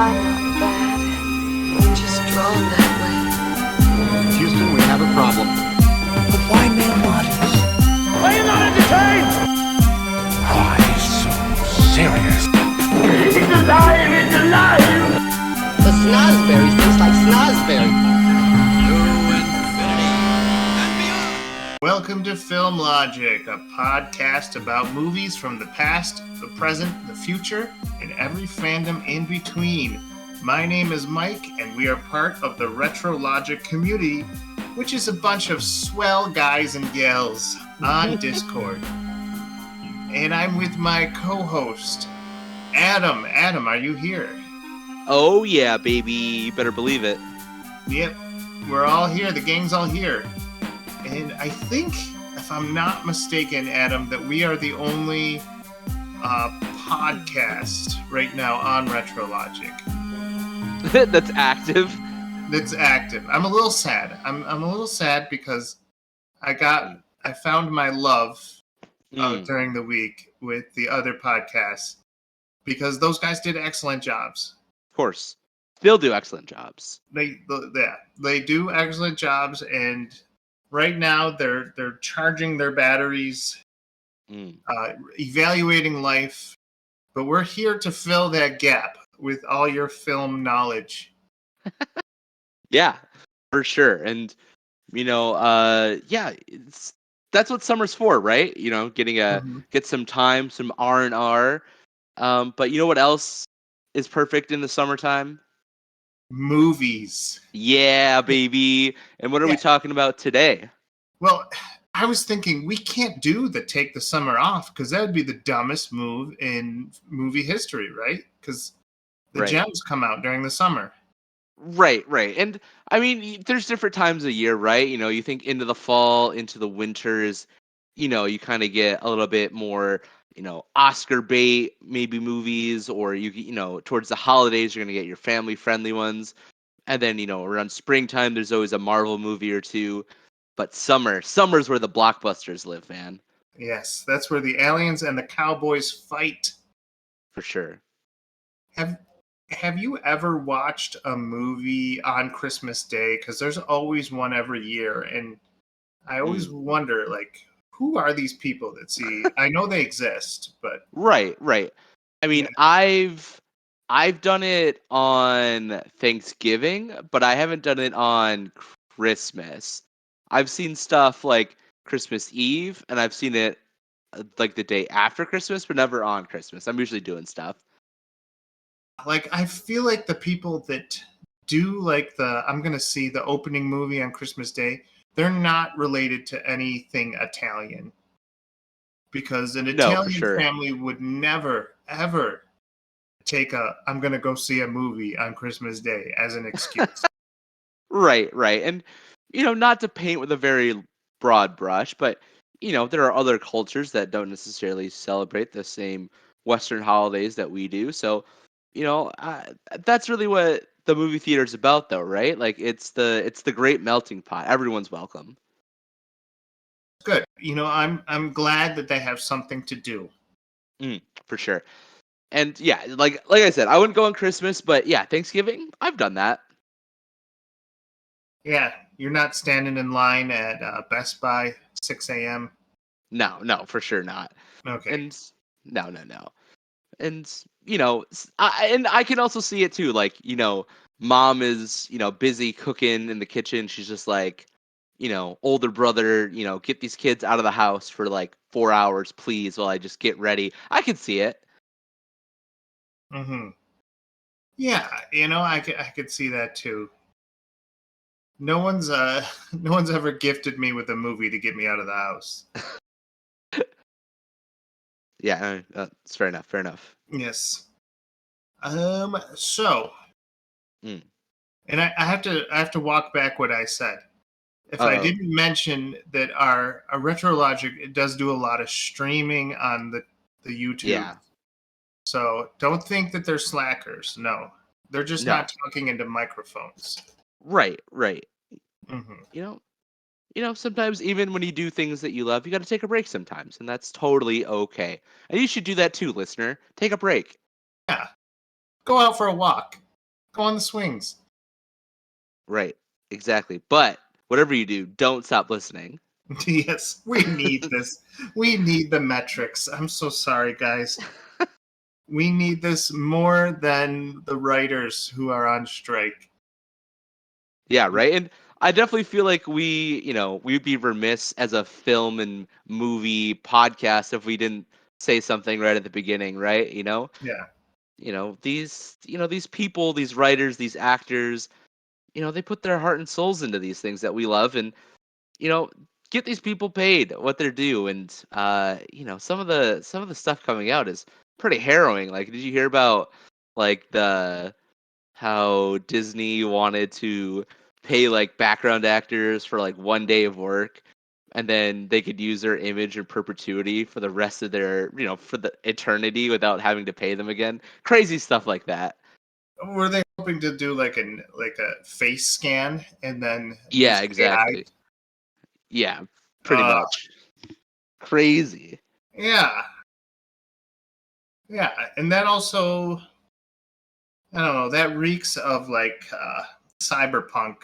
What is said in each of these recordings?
I'm not bad. I'm just drawn that way. Houston, we have a problem. But why male models? Are you not entertained? Why so serious? It's alive! It's alive! The snozberry tastes like snozberry. Welcome to Film Logic, a podcast about movies from the past, the present, the future, and every fandom in between. My name is Mike, and we are part of the Retro Logic community, which is a bunch of swell guys and gals on Discord. And I'm with my co-host, Adam. Adam, are you here? Oh yeah, baby. You better believe it. Yep, we're all here. The gang's all here. And I think, if I'm not mistaken, Adam, that we are the only podcast right now on Retro Logic. That's active. That's active. I'm a little sad. I'm a little sad because I found my love during the week with the other podcasts because those guys did excellent jobs. Of course. Still do excellent jobs. They do excellent jobs, and right now they're charging their batteries, evaluating life, but we're here to fill that gap with all your film knowledge. Yeah, for sure. And that's what summer's for, right? You know, get some time, some R&R. But you know what else is perfect in the summertime? Movies. Yeah, baby. And what are we talking about today? Well, I was thinking we can't do the take the summer off because that would be the dumbest move in movie history, right? Because the gems come out during the summer. Right. And I mean, there's different times of year, right? You know, you think into the fall, into the winters, you know, you kind of get a little bit more, Oscar bait, maybe movies, or towards the holidays, you're going to get your family friendly ones. And then, around springtime, there's always a Marvel movie or two. But summer's where the blockbusters live, man. Yes, that's where the aliens and the cowboys fight. For sure. Have you ever watched a movie on Christmas Day? Because there's always one every year, and I always wonder, who are these people that see? I know they exist, but right. I mean, I've done it on Thanksgiving, but I haven't done it on Christmas. I've seen stuff like Christmas Eve, and I've seen it like the day after Christmas, but never on Christmas. I'm usually doing stuff. I feel like the people that do I'm going to see the opening movie on Christmas Day, they're not related to anything Italian. Because an Italian family would never, ever take I'm going to go see a movie on Christmas Day as an excuse. Right. And, not to paint with a very broad brush, but, there are other cultures that don't necessarily celebrate the same Western holidays that we do. So, that's really what the movie theater is about, though, right? It's the great melting pot. Everyone's welcome. Good. I'm glad that they have something to do. For sure. And yeah, like I said, I wouldn't go on Christmas, but yeah, Thanksgiving, I've done that. Yeah, you're not standing in line at Best Buy 6 a.m. No, for sure not. Okay. And no. And I can also see it too. Mom is busy cooking in the kitchen. She's just older brother, get these kids out of the house for 4 hours, please, while I just get ready. I could see it. Mm-hmm. Yeah, I could see that too. No one's ever gifted me with a movie to get me out of the house. Yeah, it's fair enough. Yes. So, and I have to walk back what I said. If I didn't mention that our Retro Logic, it does do a lot of streaming on the YouTube. Yeah. So don't think that they're slackers. No, they're just not talking into microphones. Right. Mm-hmm. Sometimes even when you do things that you love, you got to take a break sometimes, and that's totally okay. And you should do that too, listener. Take a break. Yeah. Go out for a walk. Go on the swings. Right. Exactly. But whatever you do, don't stop listening. Yes, we need this. We need the metrics. I'm so sorry, guys. We need this more than the writers who are on strike. Yeah, right. And I definitely feel like we'd be remiss as a film and movie podcast if we didn't say something right at the beginning, right? Yeah. These people, these writers, these actors, they put their heart and souls into these things that we love, and you know, get these people paid what they're due. And some of the stuff coming out is pretty harrowing. Like, did you hear about like the how Disney wanted to pay like background actors for like 1 day of work, and then they could use their image in perpetuity for the rest of their, for the eternity without having to pay them again? Crazy stuff like that. Were they hoping to do like a face scan and then Yeah, use AI? exactly. Yeah, pretty much. Crazy. Yeah. Yeah, and that also, I don't know, that reeks of like cyberpunk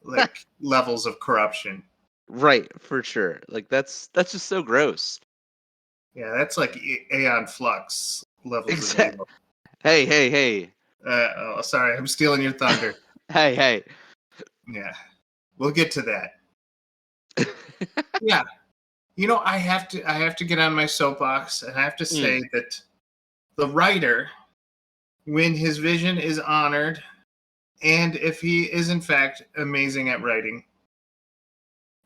like levels of corruption. Right, for sure. Like that's just so gross. Yeah, that's like Aeon Flux levels of Exact. evil. Hey, hey, hey. Sorry, I'm stealing your thunder. Hey, hey. Yeah, we'll get to that. Yeah, I have to get on my soapbox, and I have to say that the writer, when his vision is honored, and if he is in fact amazing at writing,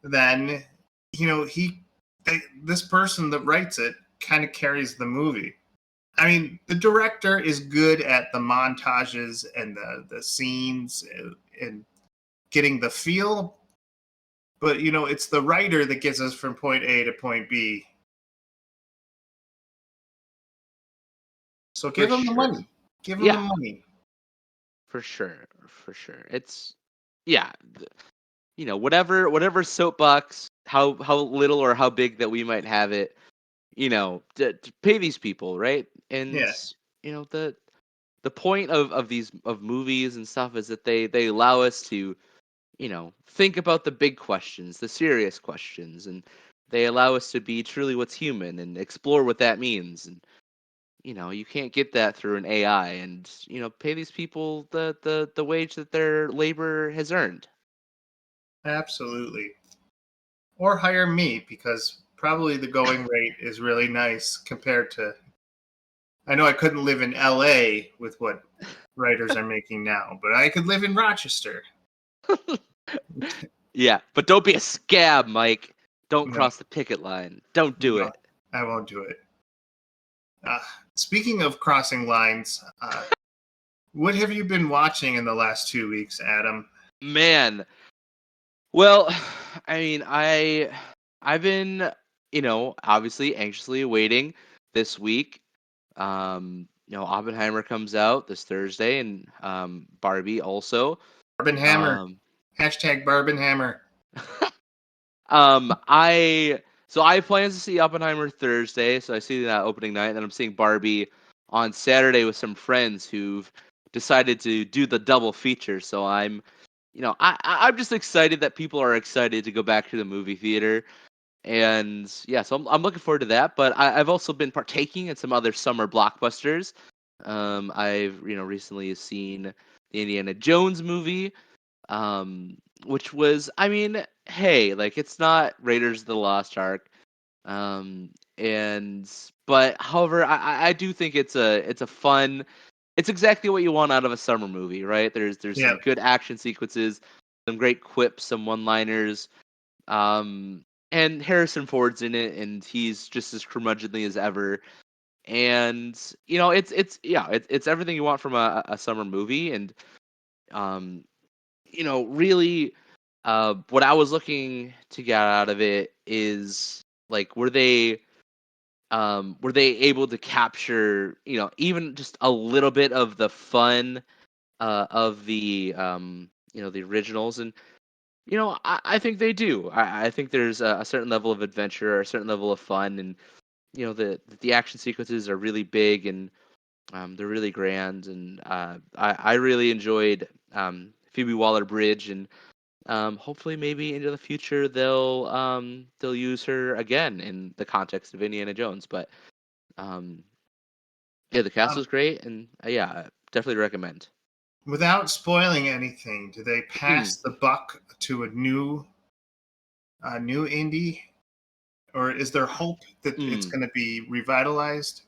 then this person that writes it kind of carries the movie. I mean, the director is good at the montages and the scenes and getting the feel, but it's the writer that gets us from point A to point B. So give him the money. Give him the money. For sure. For sure. It's yeah, whatever soapbox, how little or how big that we might have it, to pay these people, right? And Yeah. the point of these of movies and stuff is that they allow us to, think about the big questions, the serious questions, and they allow us to be truly what's human and explore what that means. And you can't get that through an AI, and pay these people the wage that their labor has earned. Absolutely. Or hire me, because probably the going rate is really nice compared to. I know I couldn't live in LA with what writers are making now, but I could live in Rochester. Yeah, but don't be a scab, Mike. Don't No, cross the picket line. Don't do no, it. I won't do it. Speaking of crossing lines, what have you been watching in the last 2 weeks, Adam? Man. Well, I mean, I've been, obviously anxiously awaiting this week. Oppenheimer comes out this Thursday, and Barbie also. Barbenhammer. Hashtag Barbenhammer. I plan to see Oppenheimer Thursday, so I see that opening night, and then I'm seeing Barbie on Saturday with some friends who've decided to do the double feature. So I'm just excited that people are excited to go back to the movie theater, and yeah, so I'm looking forward to that. But I've also been partaking in some other summer blockbusters. I've recently seen the Indiana Jones movie, which was, I mean, hey, like, it's not Raiders of the Lost Ark, and but however, I do think it's a fun. It's exactly what you want out of a summer movie, right? There's Yeah. some good action sequences, some great quips, some one-liners, and Harrison Ford's in it, and he's just as curmudgeonly as ever. And it's everything you want from a summer movie. And um, really, what I was looking to get out of it is, like, were they able to capture, even just a little bit of the fun of the originals? And I think they do. I think there's a certain level of adventure, or a certain level of fun, and the action sequences are really big, and They're really grand, and I really enjoyed Phoebe Waller-Bridge, and hopefully maybe into the future they'll use her again in the context of Indiana Jones. But um, yeah, the cast Um, was great, and yeah, I definitely recommend. without spoiling anything, do they Mm, pass the buck to a new indie, or is there hope that it's mm, going to be revitalized?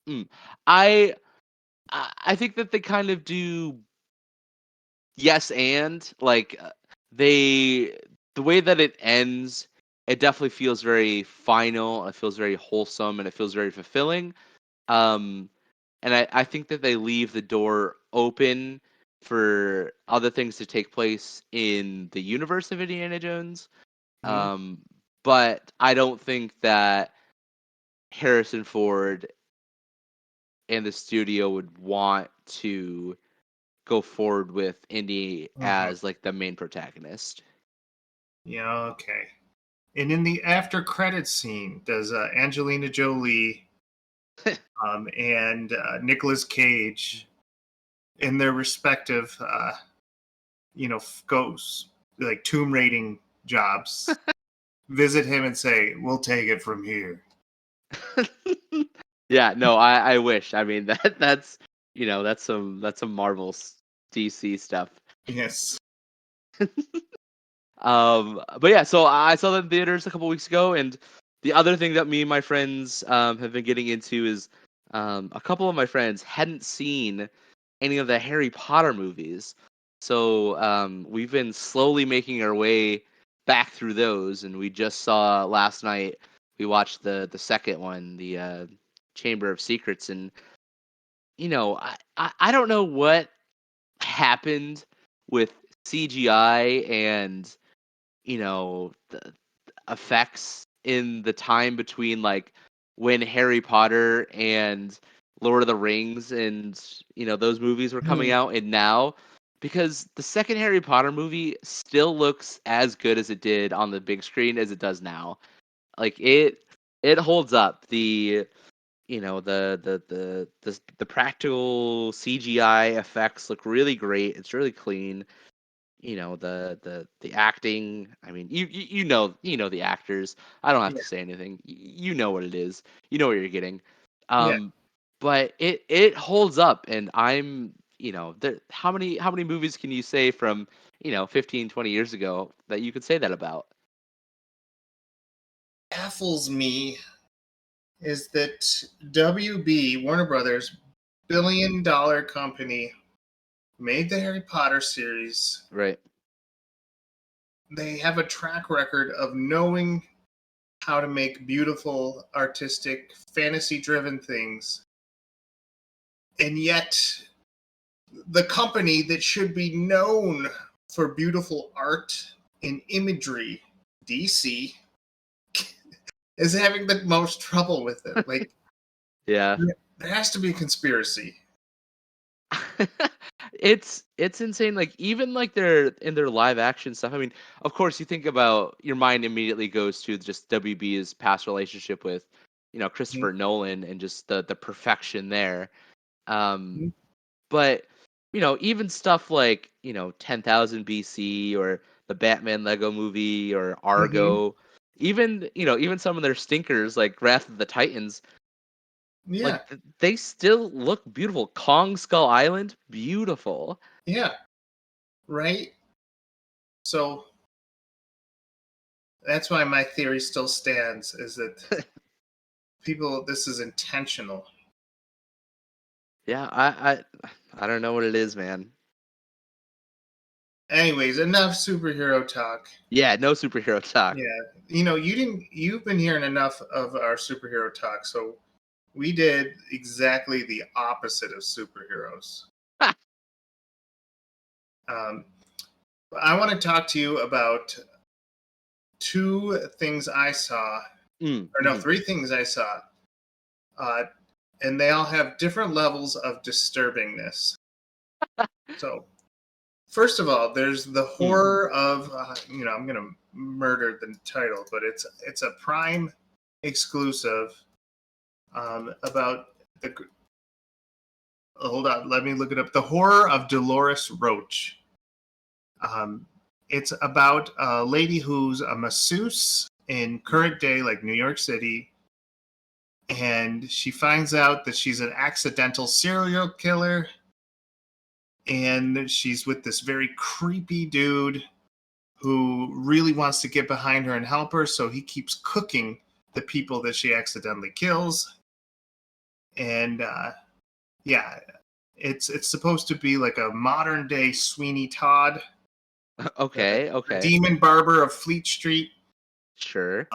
mm. I I think that they kind of do yes and like they the way that it ends, it definitely feels very final. It feels very wholesome, and it feels very fulfilling. Um, and I think that they leave the door open for other things to take place in the universe of Indiana Jones. Mhm. Um, but I don't think that Harrison Ford and the studio would want to go forward with Indy Mhm. as like the main protagonist. Yeah, okay. And in the after credits scene, does Angelina Jolie and Nicolas Cage, in their respective, goes like tomb raiding jobs, visit him and say, "We'll take it from here." Yeah, no, I wish. I mean that's that's some Marvel DC stuff. Yes. But yeah, so I saw that in theaters a couple weeks ago, and the other thing that me and my friends have been getting into is a couple of my friends hadn't seen any of the Harry Potter movies, so we've been slowly making our way back through those, and we just saw last night. We watched the second one, the Chamber of Secrets, and I don't know what happened with CGI and the effects in the time between like when Harry Potter and Lord of the Rings and those movies were coming Mhm. out and now, because the second Harry Potter movie still looks as good as it did on the big screen as it does now. Like it holds up. The practical CGI effects look really great. It's really clean. The acting. I mean, you know the actors. I don't have Yeah. to say anything. You know what it is. You know what you're getting. Yeah. Um, but it holds up, and how many movies can you say from 15, 20 years ago that you could say that about? Baffles me is that WB, Warner Brothers, billion-dollar company, made the Harry Potter series. Right. They have a track record of knowing how to make beautiful, artistic, fantasy-driven things. And yet, the company that should be known for beautiful art and imagery, DC, is having the most trouble with it. Like, Yeah. there has to be a conspiracy. It's insane. Like even like their live action stuff. I mean, of course, you think about your mind immediately goes to just WB's past relationship with Christopher Nolan and just the perfection there. Um, Mhm. but even stuff like 10,000 BC or the Batman Lego Movie or Mhm. Argo, even some of their stinkers like Wrath of the Titans, Yeah. like they still look beautiful. Kong Skull Island, beautiful. Yeah. Right? So that's why my theory still stands is that this is intentional. Yeah, I don't know what it is, man. Anyways, enough superhero talk. Yeah, no superhero talk. Yeah. You've been hearing enough of our superhero talk, so we did exactly the opposite of superheroes. Um, I want to talk to you about two things I saw, or no, Mhm. three things I saw, uh, and they all have different levels of disturbingness. So, first of all, there's the Mm. horror of I'm gonna murder the title, but it's a Prime exclusive about the hold on, let me look it up. The Horror of Dolores Roach. It's about a lady who's a masseuse in current day, like New York City, and she finds out that she's an accidental serial killer, and she's with this very creepy dude who really wants to get behind her and help her, so he keeps cooking the people that she accidentally kills. And yeah, it's supposed to be like a modern day Sweeney Todd, Okay. demon barber of Fleet Street. Sure.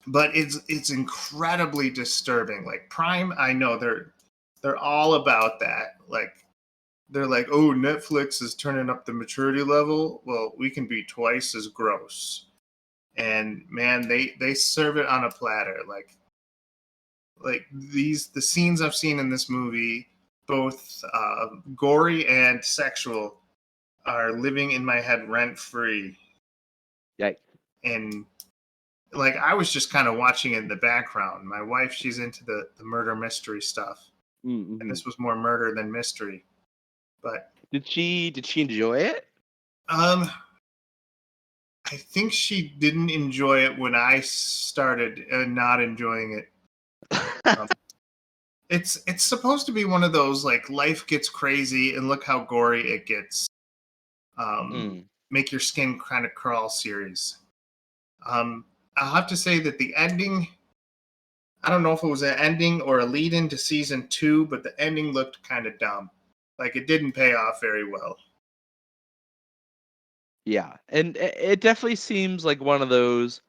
But it's incredibly disturbing. Like Prime, I know they're all about that. Like they're like, oh, Netflix is turning up the maturity level. Well, we can be twice as gross. And man, they serve it on a platter. Like the scenes I've seen in this movie, both gory and sexual, are living in my head rent free. Yikes. And like I was just kind of watching it in the background. My wife, she's into the murder mystery stuff, and this was more murder than mystery. But Did she enjoy it? I think she didn't enjoy it when I started not enjoying it. It's supposed to be one of those like life gets crazy and look how gory it gets. Make your skin kind of crawl series. I'll have to say that the ending, I don't know if it was an ending or a lead into season 2, but the ending looked kind of dumb. Like it didn't pay off very well. Yeah, and it definitely seems like one of those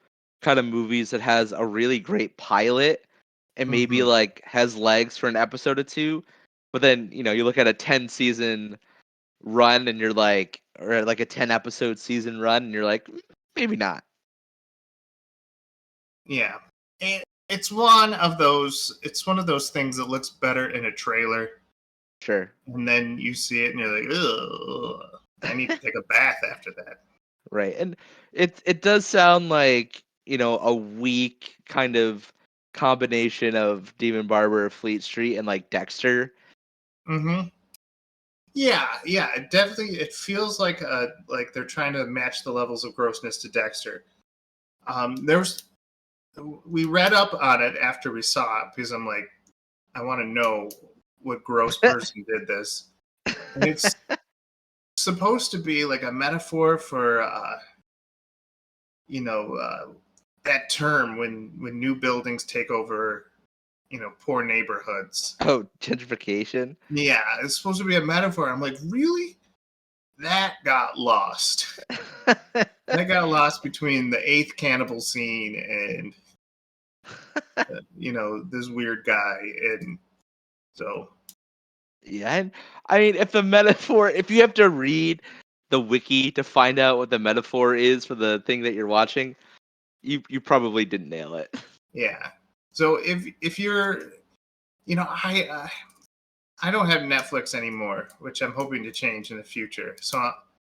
kind of movies that has a really great pilot and maybe like has legs for an episode or two, but then you look at a 10 season run and you're like, or like a 10 episode season run and you're like, maybe not. Yeah, it's one of those things that looks better in a trailer. Sure. And then you see it and you're like, ugh, I need to take a bath after that. Right, and it does sound like a weak kind of combination of Demon Barber of Fleet Street and like Dexter. Yeah, it definitely, it feels like they're trying to match the levels of grossness to Dexter. We read up on it after we saw it because I'm like, I want to know what gross person did this. And it's supposed to be like a metaphor for that term when new buildings take over poor neighborhoods. Oh, gentrification. Yeah, it's supposed to be a metaphor. I'm like, really? That got lost. That got lost between the 8th cannibal scene and this weird guy. And so yeah, and I mean, if you have to read the wiki to find out what the metaphor is for the thing that you're watching, you probably didn't nail it. Yeah. So if you're, I don't have Netflix anymore, which I'm hoping to change in the future. So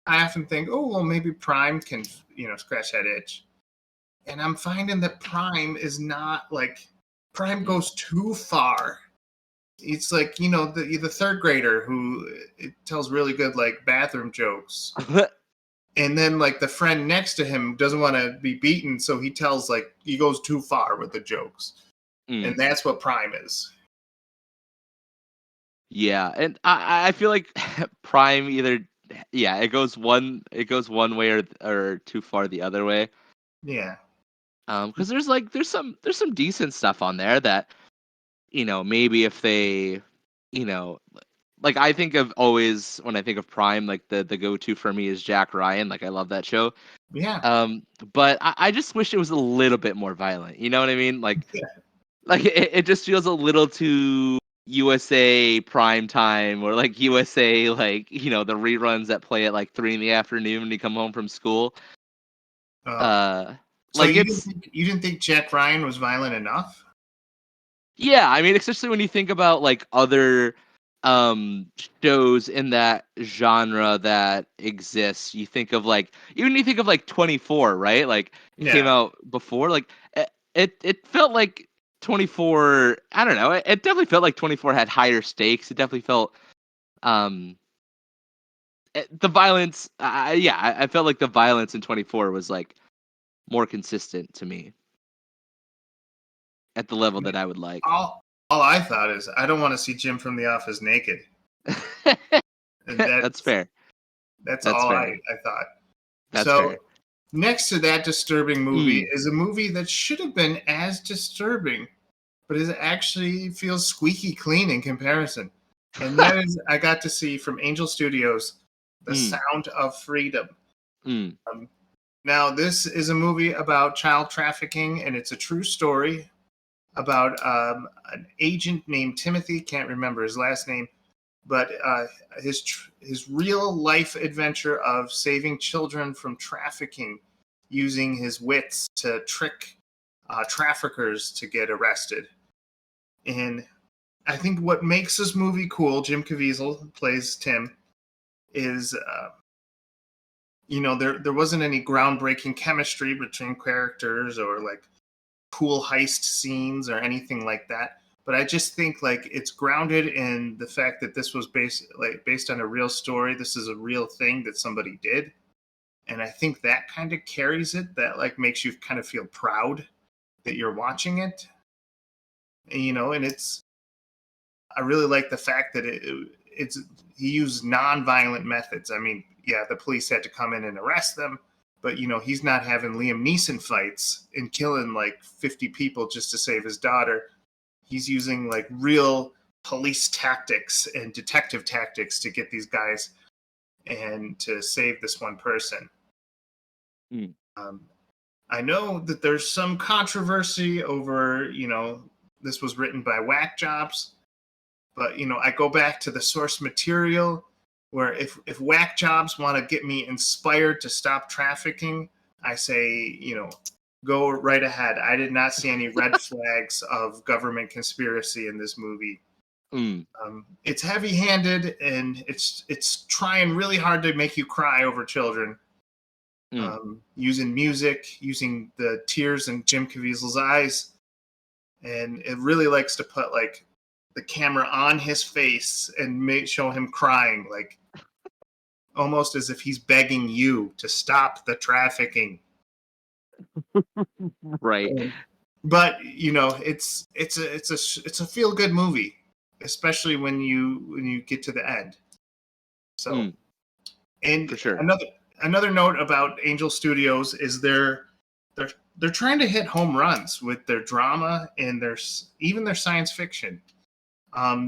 I often think, oh, well, maybe Prime can, scratch that itch. And I'm finding that Prime is not like, Prime goes too far. It's like, the third grader who it tells really good, like, bathroom jokes. And then, like, the friend next to him doesn't want to be beaten, so he tells, like, he goes too far with the jokes. And that's what Prime is. Yeah, and I feel like Prime either, it goes one way or too far the other way. Yeah. Because there's some decent stuff on there that, maybe if they, like I think of always when I think of Prime, like the go-to for me is Jack Ryan. Like I love that show. Yeah. But I just wish it was a little bit more violent. You know what I mean? Like, like it just feels a little too USA prime time, or like USA, like the reruns that play at like 3 p.m. when you come home from school. So like you didn't think Jack Ryan was violent enough? Yeah, I mean, especially when you think about like other shows in that genre that exists. You think of like 24, right? Like it came out before. Like it felt like 24, I don't know. It definitely felt like 24 had higher stakes. It definitely felt the violence. I felt like the violence in 24 was like more consistent to me at the level that I would like. All I thought is I don't want to see Jim from The Office naked. And That's fair. That's That's all fair. I thought. That's so fair. next to that disturbing movie is a movie that should have been as disturbing, but it actually feels squeaky clean in comparison. And that is, I got to see from Angel Studios, The Sound of Freedom. Now, this is a movie about child trafficking, and it's a true story about an agent named Timothy, can't remember his last name, but his real life adventure of saving children from trafficking using his wits to trick traffickers to get arrested. And I think what makes this movie cool, Jim Caviezel plays Tim, is there wasn't any groundbreaking chemistry between characters or like cool heist scenes or anything like that. But I just think like it's grounded in the fact that this was based on a real story. This is a real thing that somebody did. And I think that kind of carries it, that like makes you kind of feel proud that you're watching it. And, and I really like the fact that he used non-violent methods. I mean, yeah, the police had to come in and arrest them, but he's not having Liam Neeson fights and killing like 50 people just to save his daughter. He's using like real police tactics and detective tactics to get these guys and to save this one person. I know that there's some controversy over, this was written by Whack Jobs, but, I go back to the source material where if Whack Jobs want to get me inspired to stop trafficking, I say, go right ahead. I did not see any red flags of government conspiracy in this movie. It's heavy-handed and it's trying really hard to make you cry over children. Using music, using the tears in Jim Caviezel's eyes, and it really likes to put like the camera on his face and show him crying, like almost as if he's begging you to stop the trafficking. Right. But it's a feel good movie, especially when you get to the end. So, and for sure. Another note about Angel Studios is they're trying to hit home runs with their drama and even their science fiction.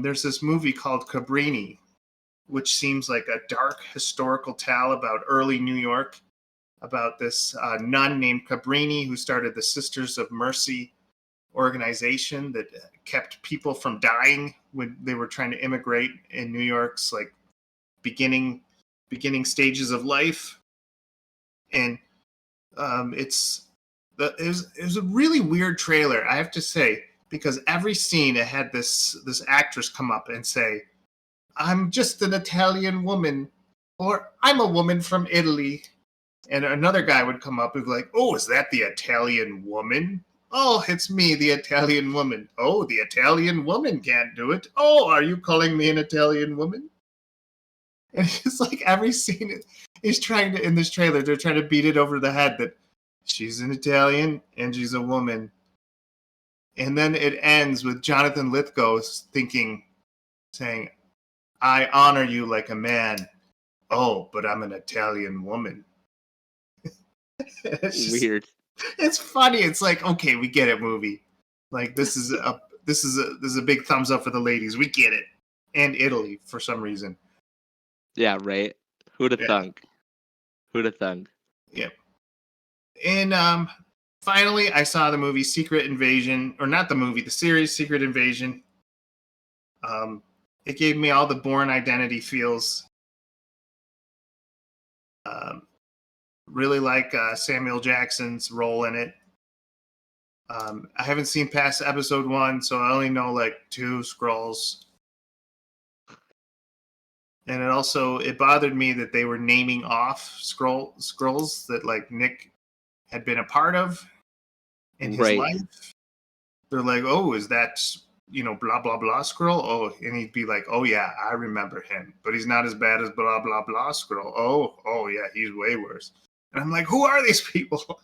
There's this movie called Cabrini, which seems like a dark historical tale about early New York, about this nun named Cabrini who started the Sisters of Mercy organization that kept people from dying when they were trying to immigrate in New York's like beginning stages of life. And it was a really weird trailer, I have to say, because every scene it had this actress come up and say, "I'm just an Italian woman," or "I'm a woman from Italy." And another guy would come up and be like, "Oh, is that the Italian woman? Oh, it's me, the Italian woman. Oh, the Italian woman can't do it. Oh, are you calling me an Italian woman?" And it's like every scene is trying to, in this trailer, they're trying to beat it over the head that she's an Italian and she's a woman. And then it ends with Jonathan Lithgow saying, "I honor you like a man. Oh, but I'm an Italian woman." It's just, weird. It's funny. It's like, okay, we get it, movie. Like this is a big thumbs up for the ladies. We get it. And Italy for some reason. Yeah, right. Who'd have thunk? Who'd have thunk? Yep. And finally, I saw the movie Secret Invasion, or not the movie, the series Secret Invasion. It gave me all the Bourne Identity feels. Really like Samuel Jackson's role in it. I haven't seen past episode 1, so I only know like 2 Skrulls. And it bothered me that they were naming off Skrulls that like Nick had been a part of in his life. they're like, oh, is that, blah, blah, blah Skrull? Oh, and he'd be like, oh, yeah, I remember him. But he's not as bad as blah, blah, blah Skrull. Oh, yeah, he's way worse. And I'm like, who are these people?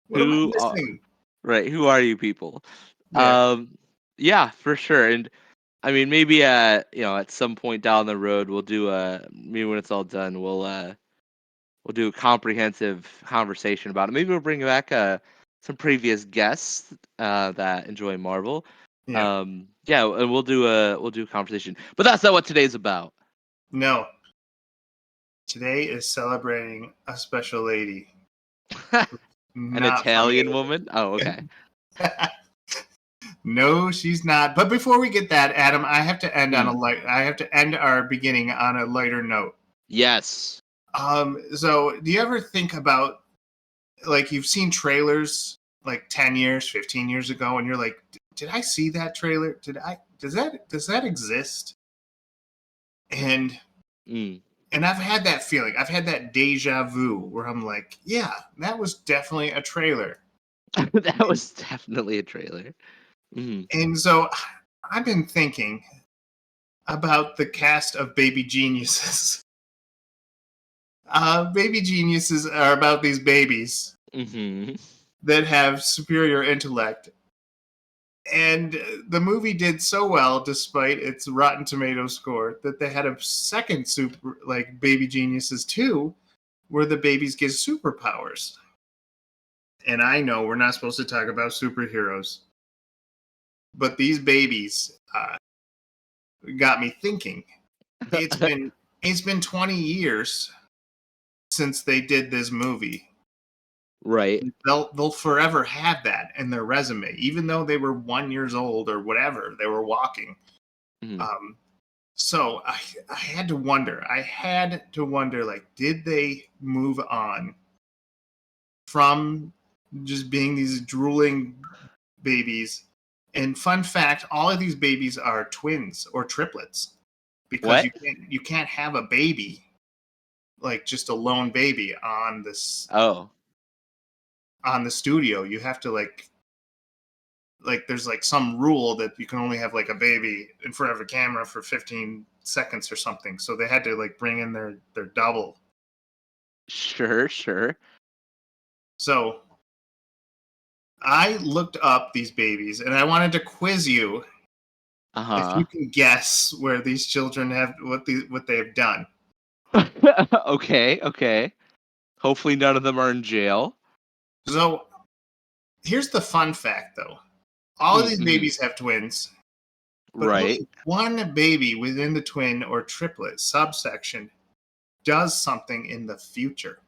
What am I missing? Right, who are you people? Yeah. Yeah, for sure. And I mean, maybe at some point down the road, we'll do maybe when it's all done, we'll do a comprehensive conversation about it. Maybe we'll bring back some previous guests that enjoy Marvel. Yeah. And we'll do a conversation. But that's not what today's about. No. Today is celebrating a special lady. An Italian woman? Oh, okay. No, she's not. But before we get that, Adam, I have to end on I have to end our beginning on a lighter note. Yes. So do you ever think about, like, you've seen trailers like 10 years, 15 years ago, and you're like, did I see that trailer? Does that exist? And I've had that feeling. I've had that deja vu where I'm like, yeah, that was definitely a trailer. That was definitely a trailer. And so I've been thinking about the cast of Baby Geniuses. Baby Geniuses are about these babies that have superior intellect. And the movie did so well, despite its Rotten Tomatoes score, that they had a second Baby Geniuses 2, where the babies get superpowers. And I know we're not supposed to talk about superheroes, but these babies got me thinking. It's been 20 years since they did this movie. Right. They'll forever have that in their resume, even though they were 1 year old or whatever. They were walking. So I had to wonder. Like, did they move on from just being these drooling babies? And fun fact, all of these babies are twins or triplets, because you can't have a baby, like just a lone baby on this. On the studio. You have to like there's like some rule that you can only have like a baby in front of a camera for 15 seconds or something. So they had to like bring in their double. Sure. So I looked up these babies and I wanted to quiz you if you can guess where these children have what they have done. Okay. Hopefully none of them are in jail. So here's the fun fact, though. All of these babies have twins. But right. One baby within the twin or triplet subsection does something in the future.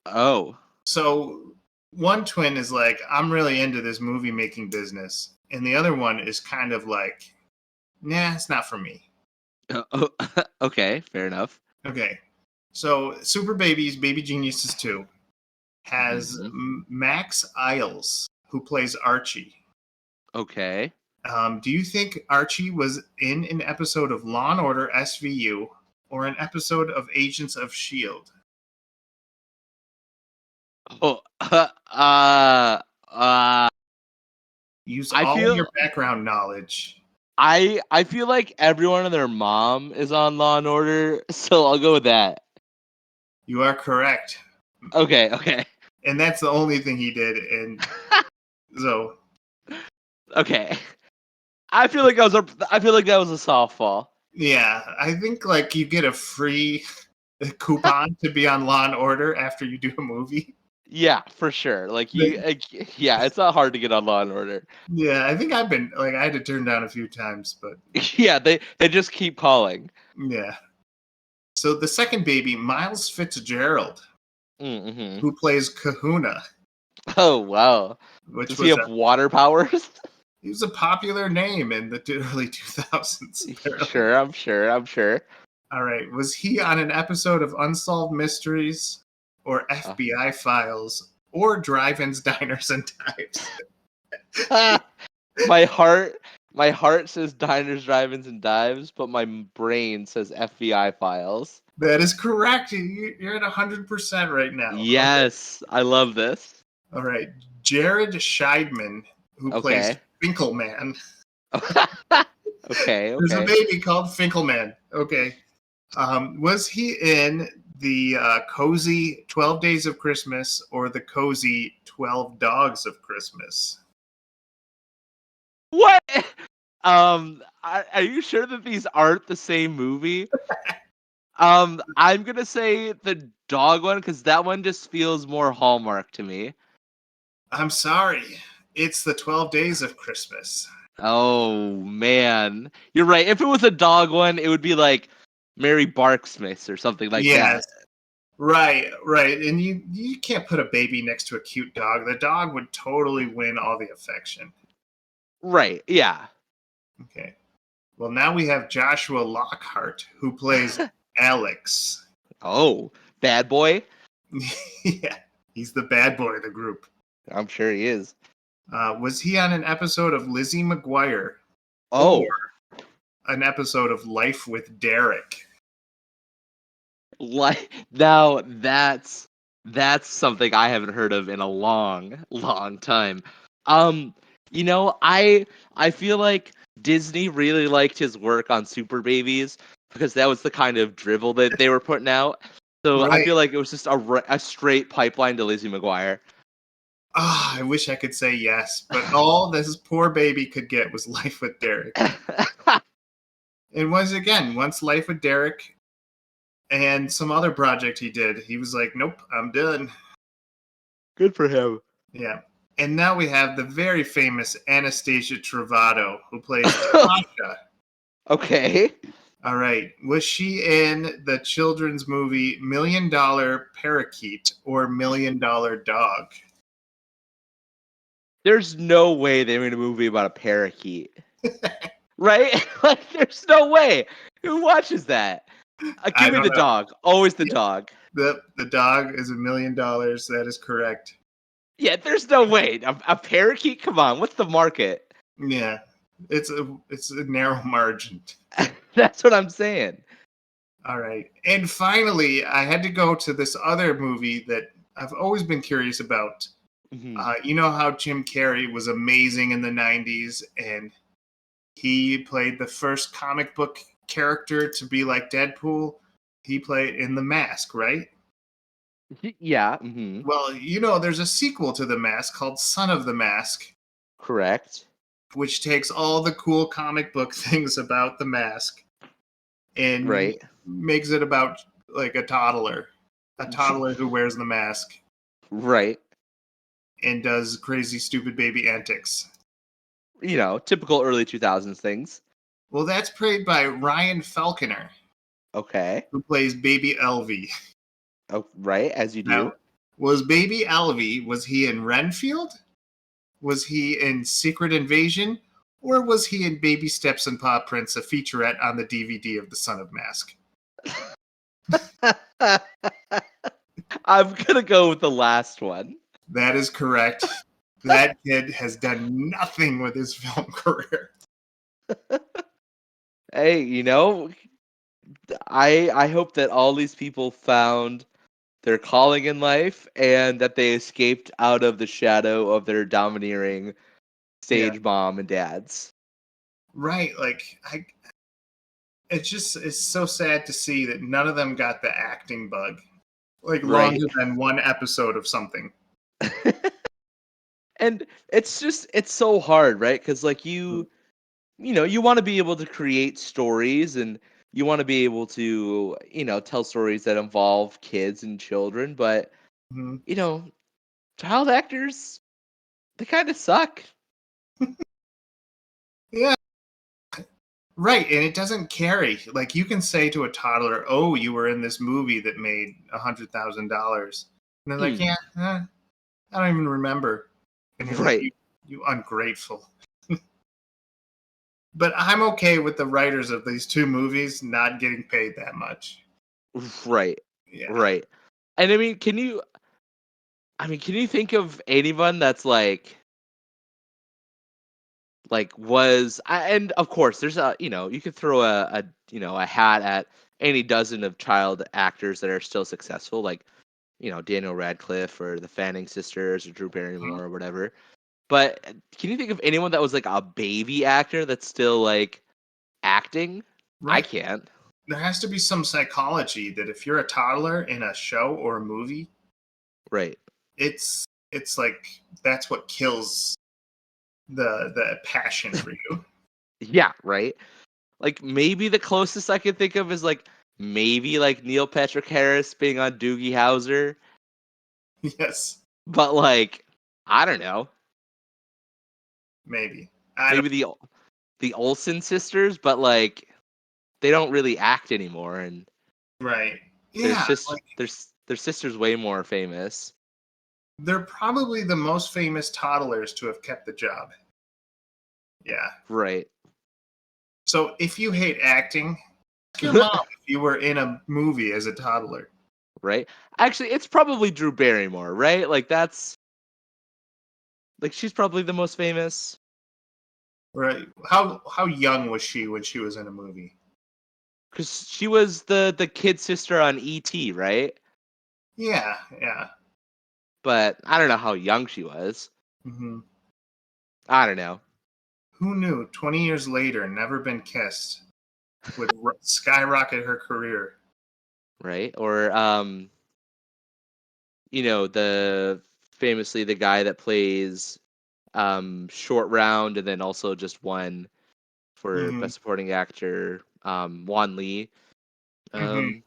Oh. So one twin is like, I'm really into this movie making business. And the other one is kind of like, nah, it's not for me. Okay, fair enough. Okay. So Super Babies, Baby Geniuses 2 has Max Isles, who plays Archie. Okay. Do you think Archie was in an episode of Law & Order SVU or an episode of Agents of S.H.I.E.L.D.? Use all your background knowledge. I feel like everyone and their mom is on Law & Order, so I'll go with that. You are correct. Okay. And that's the only thing he did, and so. Okay. I feel like that was a softball. Yeah, I think like you get a free coupon to be on Law & Order after you do a movie. Yeah, for sure. Like it's not hard to get on Law & Order. Yeah, I think I've been I had to turn down a few times, but yeah, they just keep calling. Yeah. So the second baby, Miles Fitzgerald, who plays Kahuna. Oh wow! Does he have water powers? He was a popular name in the early 2000s. Sure, I'm sure. All right. Was he on an episode of Unsolved Mysteries or FBI Files or Drive-Ins, Diners, and Dives? My heart says Diners, Drive-Ins, and Dives, but my brain says FBI Files. That is correct. You're at 100% right now. Yes, okay. I love this. All right. Jared Scheidman, who plays Okay. Finkelman. Okay. There's a Okay. baby called Finkelman. Okay. Was he in the cozy 12 Days of Christmas or the cozy 12 Dogs of Christmas? What? Are you sure that these aren't the same movie? I'm gonna say the dog one because that one just feels more Hallmark to me. I'm sorry. It's the 12 Days of Christmas. Oh man, you're right. If it was a dog one, it would be like Mary Barksmith or something like Yes. that. Right. And you can't put a baby next to a cute dog. The dog would totally win all the affection. Right? Yeah. Okay. Well, now we have Joshua Lockhart, who plays Alex. Oh, bad boy. Yeah, he's the bad boy of the group. I'm sure he is. Was he on an episode of Lizzie McGuire? Oh, Or an episode of Life with Derek? like now that's something I haven't heard of in a long time. I feel like Disney really liked his work on Super Babies because that was the kind of drivel that they were putting out. So I Right. feel like it was just a straight pipeline to Lizzie McGuire. Ah, I wish I could say yes, but all this poor baby could get was Life with Derek. And once Life with Derek and some other project he did, he was like, nope, I'm done. Good for him. Yeah. And now we have the very famous Anastasia Travato, who plays Tasha. Okay. All right. Was she in the children's movie $1 Million Parakeet or $1 Million Dog? There's no way they made a movie about a parakeet. Right? Like, there's no way. Who watches that? I Give me don't the know. dog. Always the dog. The dog is $1 million. That is correct. Yeah, there's no way. A parakeet? Come on. What's the market? Yeah. It's a narrow margin. That's what I'm saying. All right. And finally, I had to go to this other movie that I've always been curious about. Mhm. You know how Jim Carrey was amazing in the 90s and he played the first comic book character to be like Deadpool? He played in The Mask, right? Yeah. Mm-hmm. Well, there's a sequel to The Mask called Son of the Mask, Correct. which takes all the cool comic book things about the mask and Right. makes it about like a toddler who wears the mask Right. and does crazy stupid baby antics. Typical early 2000s things. Well, that's played by Ryan Falconer, Okay. who plays Baby Elvie. Oh, right, as you do. Now, was Baby Elvie, was he in Renfield? Was he in Secret Invasion? Or was he in Baby Steps and Paw Prints, a featurette on the DVD of The Son of Mask? I'm gonna go with the last one. That is correct. That kid has done nothing with his film career. Hey, I hope that all these people found their calling in life and that they escaped out of the shadow of their domineering stage mom and dads. Right, it's so sad to see that none of them got the acting bug. Like Right. longer than one episode of something. And it's so hard, right? Because like you want to be able to create stories and you want to be able to, tell stories that involve kids and children, but Mhm. child actors, they kind of suck. Yeah. Right, and it doesn't carry. Like you can say to a toddler, "Oh, you were in this movie that made $100,000," and they're like, "Yeah, I don't even remember." And you're Right. like, "You ungrateful." But I'm okay with the writers of these two movies not getting paid that much. Right. Yeah. Right. And I mean, can you think of anyone that's and of course there's you could throw a hat at any dozen of child actors that are still successful. Like, Daniel Radcliffe or the Fanning sisters or Drew Barrymore or whatever. But can you think of anyone that was like a baby actor that's still like acting? I Right. can't. There has to be some psychology that if you're a toddler in a show or a movie, Right. it's like that's what kills the passion for you. Yeah, right. Like maybe the closest I could think of is like maybe like Neil Patrick Harris being on Doogie Howser, Yes, but like I don't know. maybe. Maybe the Olsen sisters, but like they don't really act anymore, and Right. their Yeah, sis like their sister's way more famous. they're probably the most famous toddlers to have kept the job. Yeah. Right. So if you hate acting, ask your mom if you were in a movie as a toddler. Right. Actually, it's probably Drew Barrymore, right? Like that's like she's probably the most famous. Right. How young was she when she was in a movie? Because she was the kid sister on E.T., right? Yeah, yeah. But I don't know how young she was. Hmm. I don't know. Who knew 20 years later, Never Been Kissed would skyrocket her career? Right? Or the famously the guy that plays Short Round and then also just won for Hmm. Best Supporting Actor, Juan Lee. Hmm. Um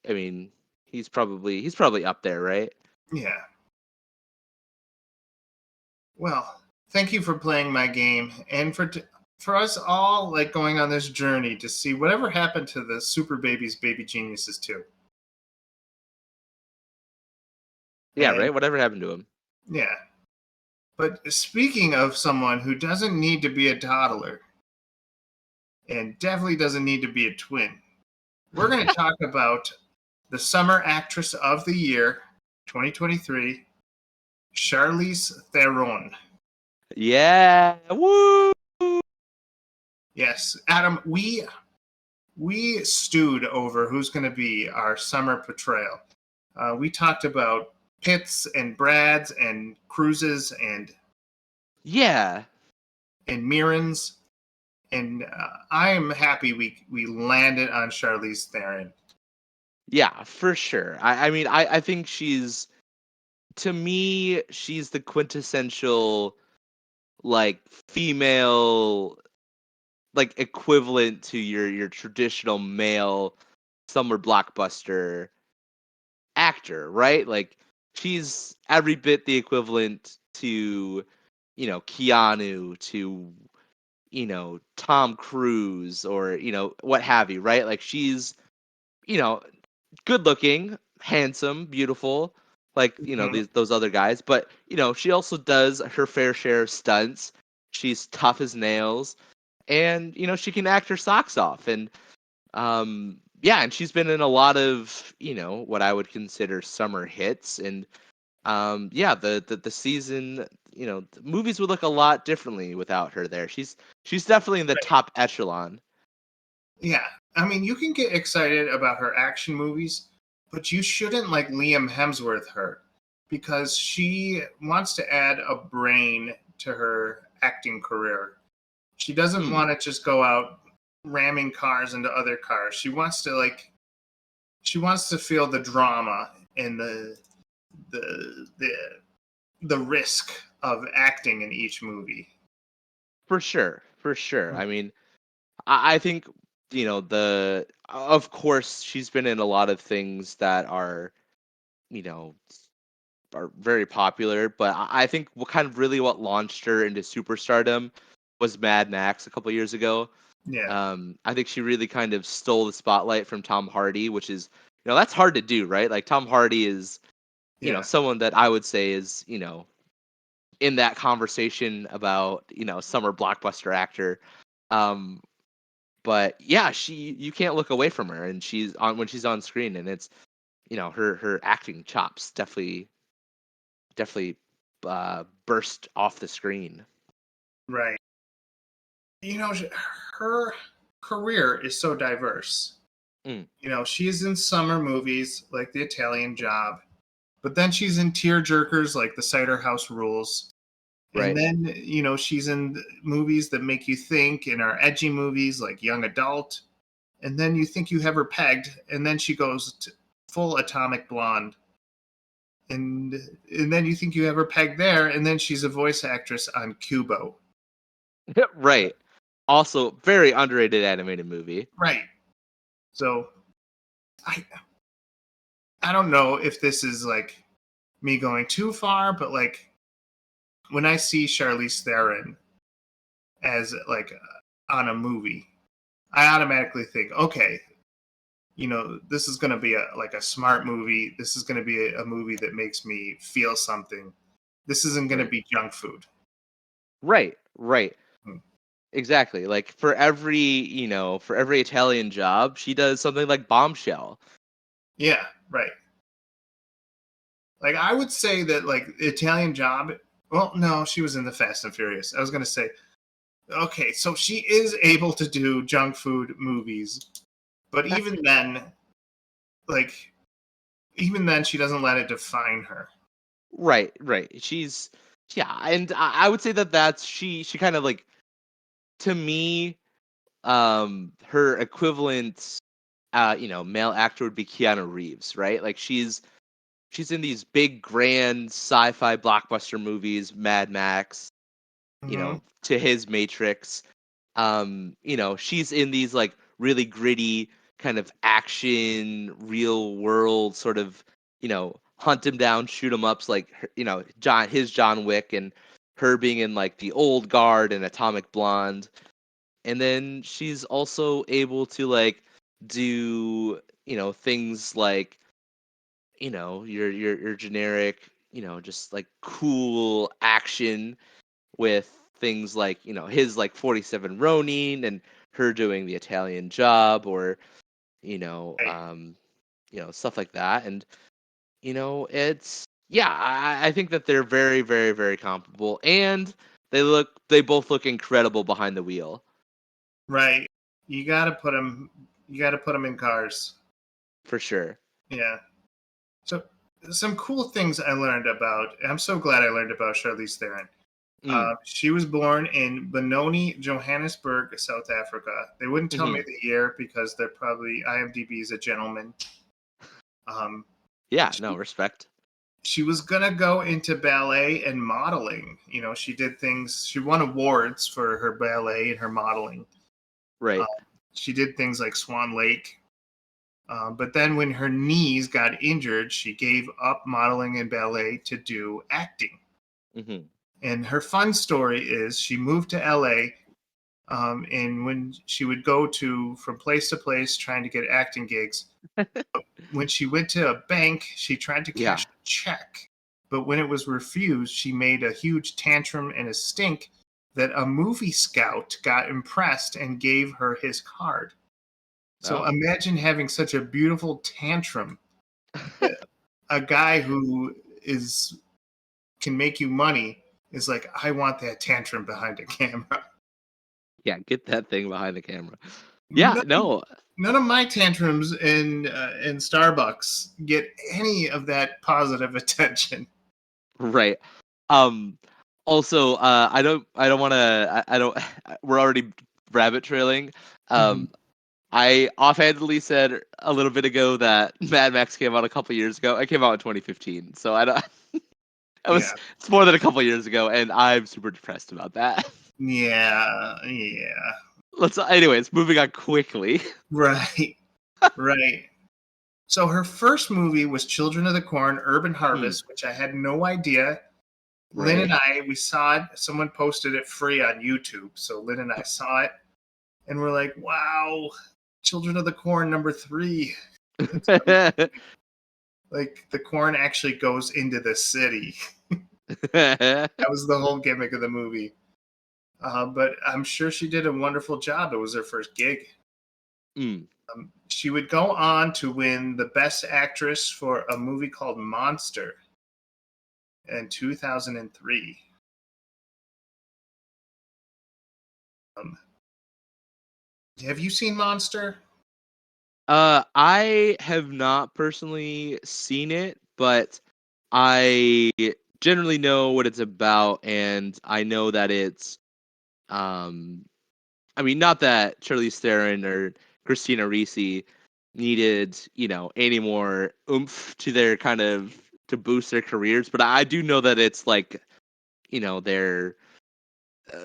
I mean, he's probably up there, right? Yeah. Well, thank you for playing my game and for us all like going on this journey to see whatever happened to the Super Babies Baby Geniuses too. Yeah, And right? Whatever happened to him? yeah. But speaking of someone who doesn't need to be a toddler and definitely doesn't need to be a twin, we're going to talk about the Summer Actress of the Year 2023, Charlize Theron. Yeah. Woo! Yes, Adam, we stewed over who's going to be our summer portrayal. We talked about Pitts and Brads and Cruises Yeah. and Mirrors, and I am happy we landed on Charlize Theron. Yeah, for sure. I mean, I think to me, she's the quintessential like female like equivalent to your traditional male summer blockbuster actor, right? Like she's every bit the equivalent to, Keanu, to, Tom Cruise or, what have you, right? Like she's, you know, good looking, handsome, beautiful, like, Mhm. those other guys, but, she also does her fair share of stunts. She's tough as nails and, she can act her socks off and yeah, and she's been in a lot of, what I would consider summer hits. And yeah, the season, the movies would look a lot differently without her there. She's definitely in the top echelon. Yeah, I mean, you can get excited about her action movies, but you shouldn't like Liam Hemsworth her because she wants to add a brain to her acting career. She doesn't Hmm, want to just go out ramming cars into other cars. She wants to feel the drama and the the the risk of acting in each movie. for sure, for sure. I mean, I think, the of course she's been in a lot of things that you know, are very popular, but I think what launched her into superstardom was Mad Max a couple years ago. Yeah, I think she really kind of stole the spotlight from Tom Hardy, which is, that's hard to do, right? Like Tom Hardy is, yeah, someone that I would say is, in that conversation about, summer blockbuster actor. Um, but yeah, you can't look away from her, and she's on when she's on screen, and it's, her acting chops definitely burst off the screen. right. You know, her career is so diverse. Mm, You know, she's in summer movies like The Italian Job. But then she's in tearjerkers like The Cider House Rules. And Right. then, she's in movies that make you think and are edgy movies like Young Adult. And then you think you have her pegged, and then she goes to full Atomic Blonde. And then you think you have her pegged there, and then she's a voice actress on Kubo. Right. Also, very underrated animated movie. Right. So, I don't know if this is like me going too far, but like when I see Charlize Theron as like on a movie, I automatically think, okay, this is going to be a smart movie. This is going to be a movie that makes me feel something. This isn't going to be junk food. Right. Right. Hmm. Exactly. Like for every Italian job, she does something like Bombshell. Yeah, right. Like I would say that like Italian Job. Well, no, she was in the Fast and Furious. I was going to say, okay, so she is able to do junk food movies, but even then, she doesn't let it define her. Right. Right. And I would say that's she kind of like, to me, her equivalent, male actor would be Keanu Reeves, right? Like she's in these big grand sci-fi blockbuster movies, Mad Max, Mm-hmm. to his Matrix. She's in these like really gritty kind of action, real world sort of, hunt him down, shoot him ups, like John Wick, and her being in like The Old Guard and Atomic Blonde. And then she's also able to like do, things like, your generic, just like cool action with things like, his like 47 Ronin, and her doing The Italian Job, or you know Right. um stuff like that. And it's, yeah, I think that they're very, very, very comparable, and they both look incredible behind the wheel. Right. You got to put them. You got to put them in cars. For sure. Yeah. So some cool things I learned about. I'm so glad I learned about Charlize Theron. She was born in Benoni, Johannesburg, South Africa. They wouldn't tell me the year because they're probably IMDb is a gentleman. Yeah, no, respect. She was gonna go into ballet and modeling. She did things. She won awards for her ballet and her modeling. Right. She did things like Swan Lake. But then when her knees got injured, she gave up modeling and ballet to do acting. Mm-hmm. And her fun story is she moved to LA, and when she would go from place to place trying to get acting gigs, when she went to a bank, she tried to cash a check. But when it was refused, she made a huge tantrum and a stink that a movie scout got impressed and gave her his card. So imagine having such a beautiful tantrum. A guy who can make you money is like, I want that tantrum behind a camera. Yeah, get that thing behind the camera. Yeah, None of my tantrums in Starbucks get any of that positive attention. Right. Also, I don't want to. I don't. We're already rabbit trailing. I offhandedly said a little bit ago that Mad Max came out a couple years ago. It came out in 2015, so I don't. It's more than a couple years ago, and I'm super depressed about that. Yeah. Anyways, moving on quickly. Right. So her first movie was Children of the Corn, Urban Harvest, which I had no idea. Right. Lynn and we saw it. Someone posted it free on YouTube. So Lynn and I saw it, and we're like, wow, Children of the Corn #3. Like the corn actually goes into the city. That was the whole gimmick of the movie. But I'm sure she did a wonderful job. It was her first gig. She would go on to win the Best Actress for a movie called Monster in 2003. Have you seen Monster? I have not personally seen it, but I generally know what it's about, and I know that it's, I mean, not that Charlize Theron or Christina Ricci needed, any more oomph to their to boost their careers, but I do know that it's like, their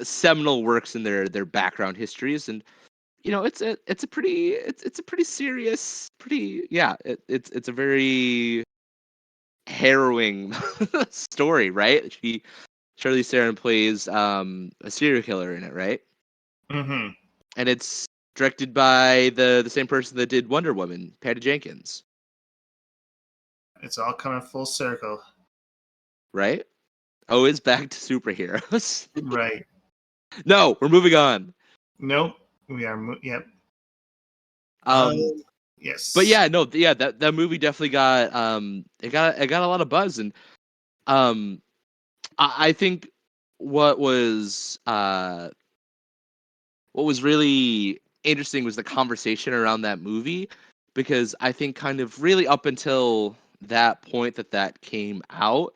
seminal works in their background histories, and it's a pretty serious, it's a very harrowing story, right? Charlize Theron plays a serial killer in it, right? Mm-hmm. And it's directed by the same person that did Wonder Woman, Patty Jenkins, It's all coming full circle. right? Oh, it's back to superheroes. Right. No, we're moving on. Nope. We are. Yep. Um, Yes. but yeah, no, yeah, that movie definitely got it got a lot of buzz, and um, I think what was really interesting was the conversation around that movie, because I think kind of really up until that point that came out,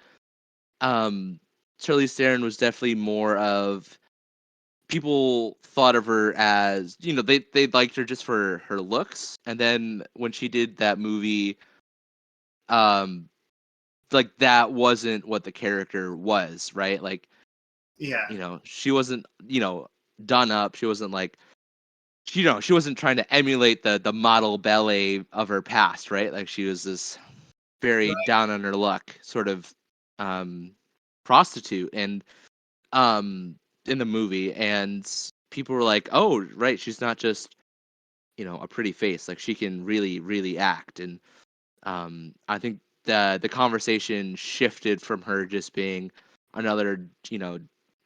Charlize Theron was definitely more of, people thought of her as, they liked her just for her looks, and then when she did that movie, um like that wasn't what the character was, right? Like, Yeah. she wasn't, done up. She wasn't like, she wasn't trying to emulate the model ballet of her past, right? Like, she was this very Right. down on her luck sort of um prostitute, and in the movie, and people were like, "Oh, right, she's not just, a pretty face. Like, she can really really act." And I think the conversation shifted from her just being another,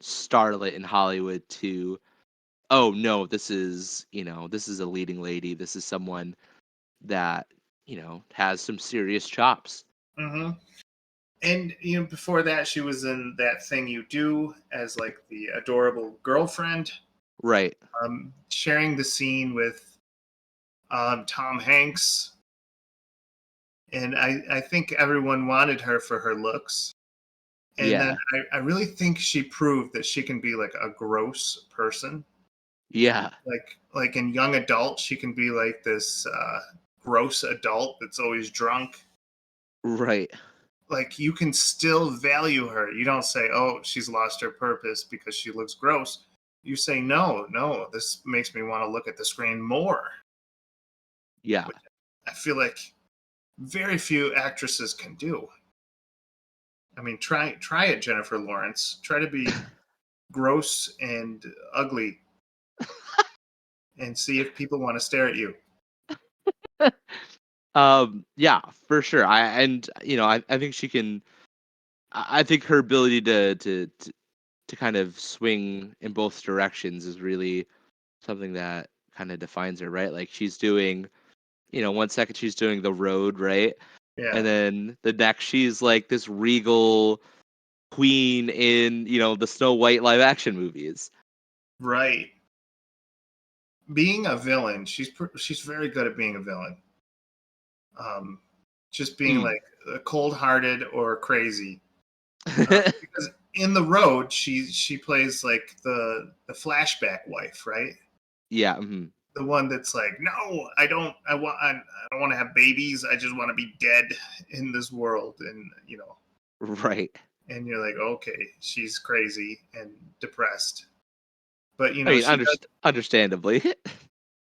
starlet in Hollywood to, oh no, this is a leading lady. This is someone that, has some serious chops. Mm-hmm. And before that, she was in That Thing You Do as like the adorable girlfriend, Right. sharing the scene with Tom Hanks. And I think everyone wanted her for her looks. And then Yeah. I really think she proved that she can be like a gross person. Yeah. Like in young adult, she can be like this gross adult that's always drunk. Right. Like, you can still value her. You don't say, "Oh, she's lost her purpose because she looks gross." You say, "No, no, this makes me want to look at the screen more." Yeah. I feel like very few actresses can do. I mean, try it, Jennifer Lawrence. Try to be gross and ugly and see if people want to stare at you. Yeah, for sure. I think she can. I think her ability to kind of swing in both directions is really something that kind of defines her, right? Like, she's doing, one second she's doing The Road, right? Yeah, And then the next she's like this regal queen in, the Snow White live action movies. right. Being a villain, she's very good at being a villain. Um, just being Mm. like cold-hearted or crazy. Because in The Road, she plays like the flashback wife, right? Yeah. Mhm. The one that's like, "No, I don't want to have babies. I just want to be dead in this world." And Right. and you're like, okay, she's crazy and depressed, but I mean, understandably.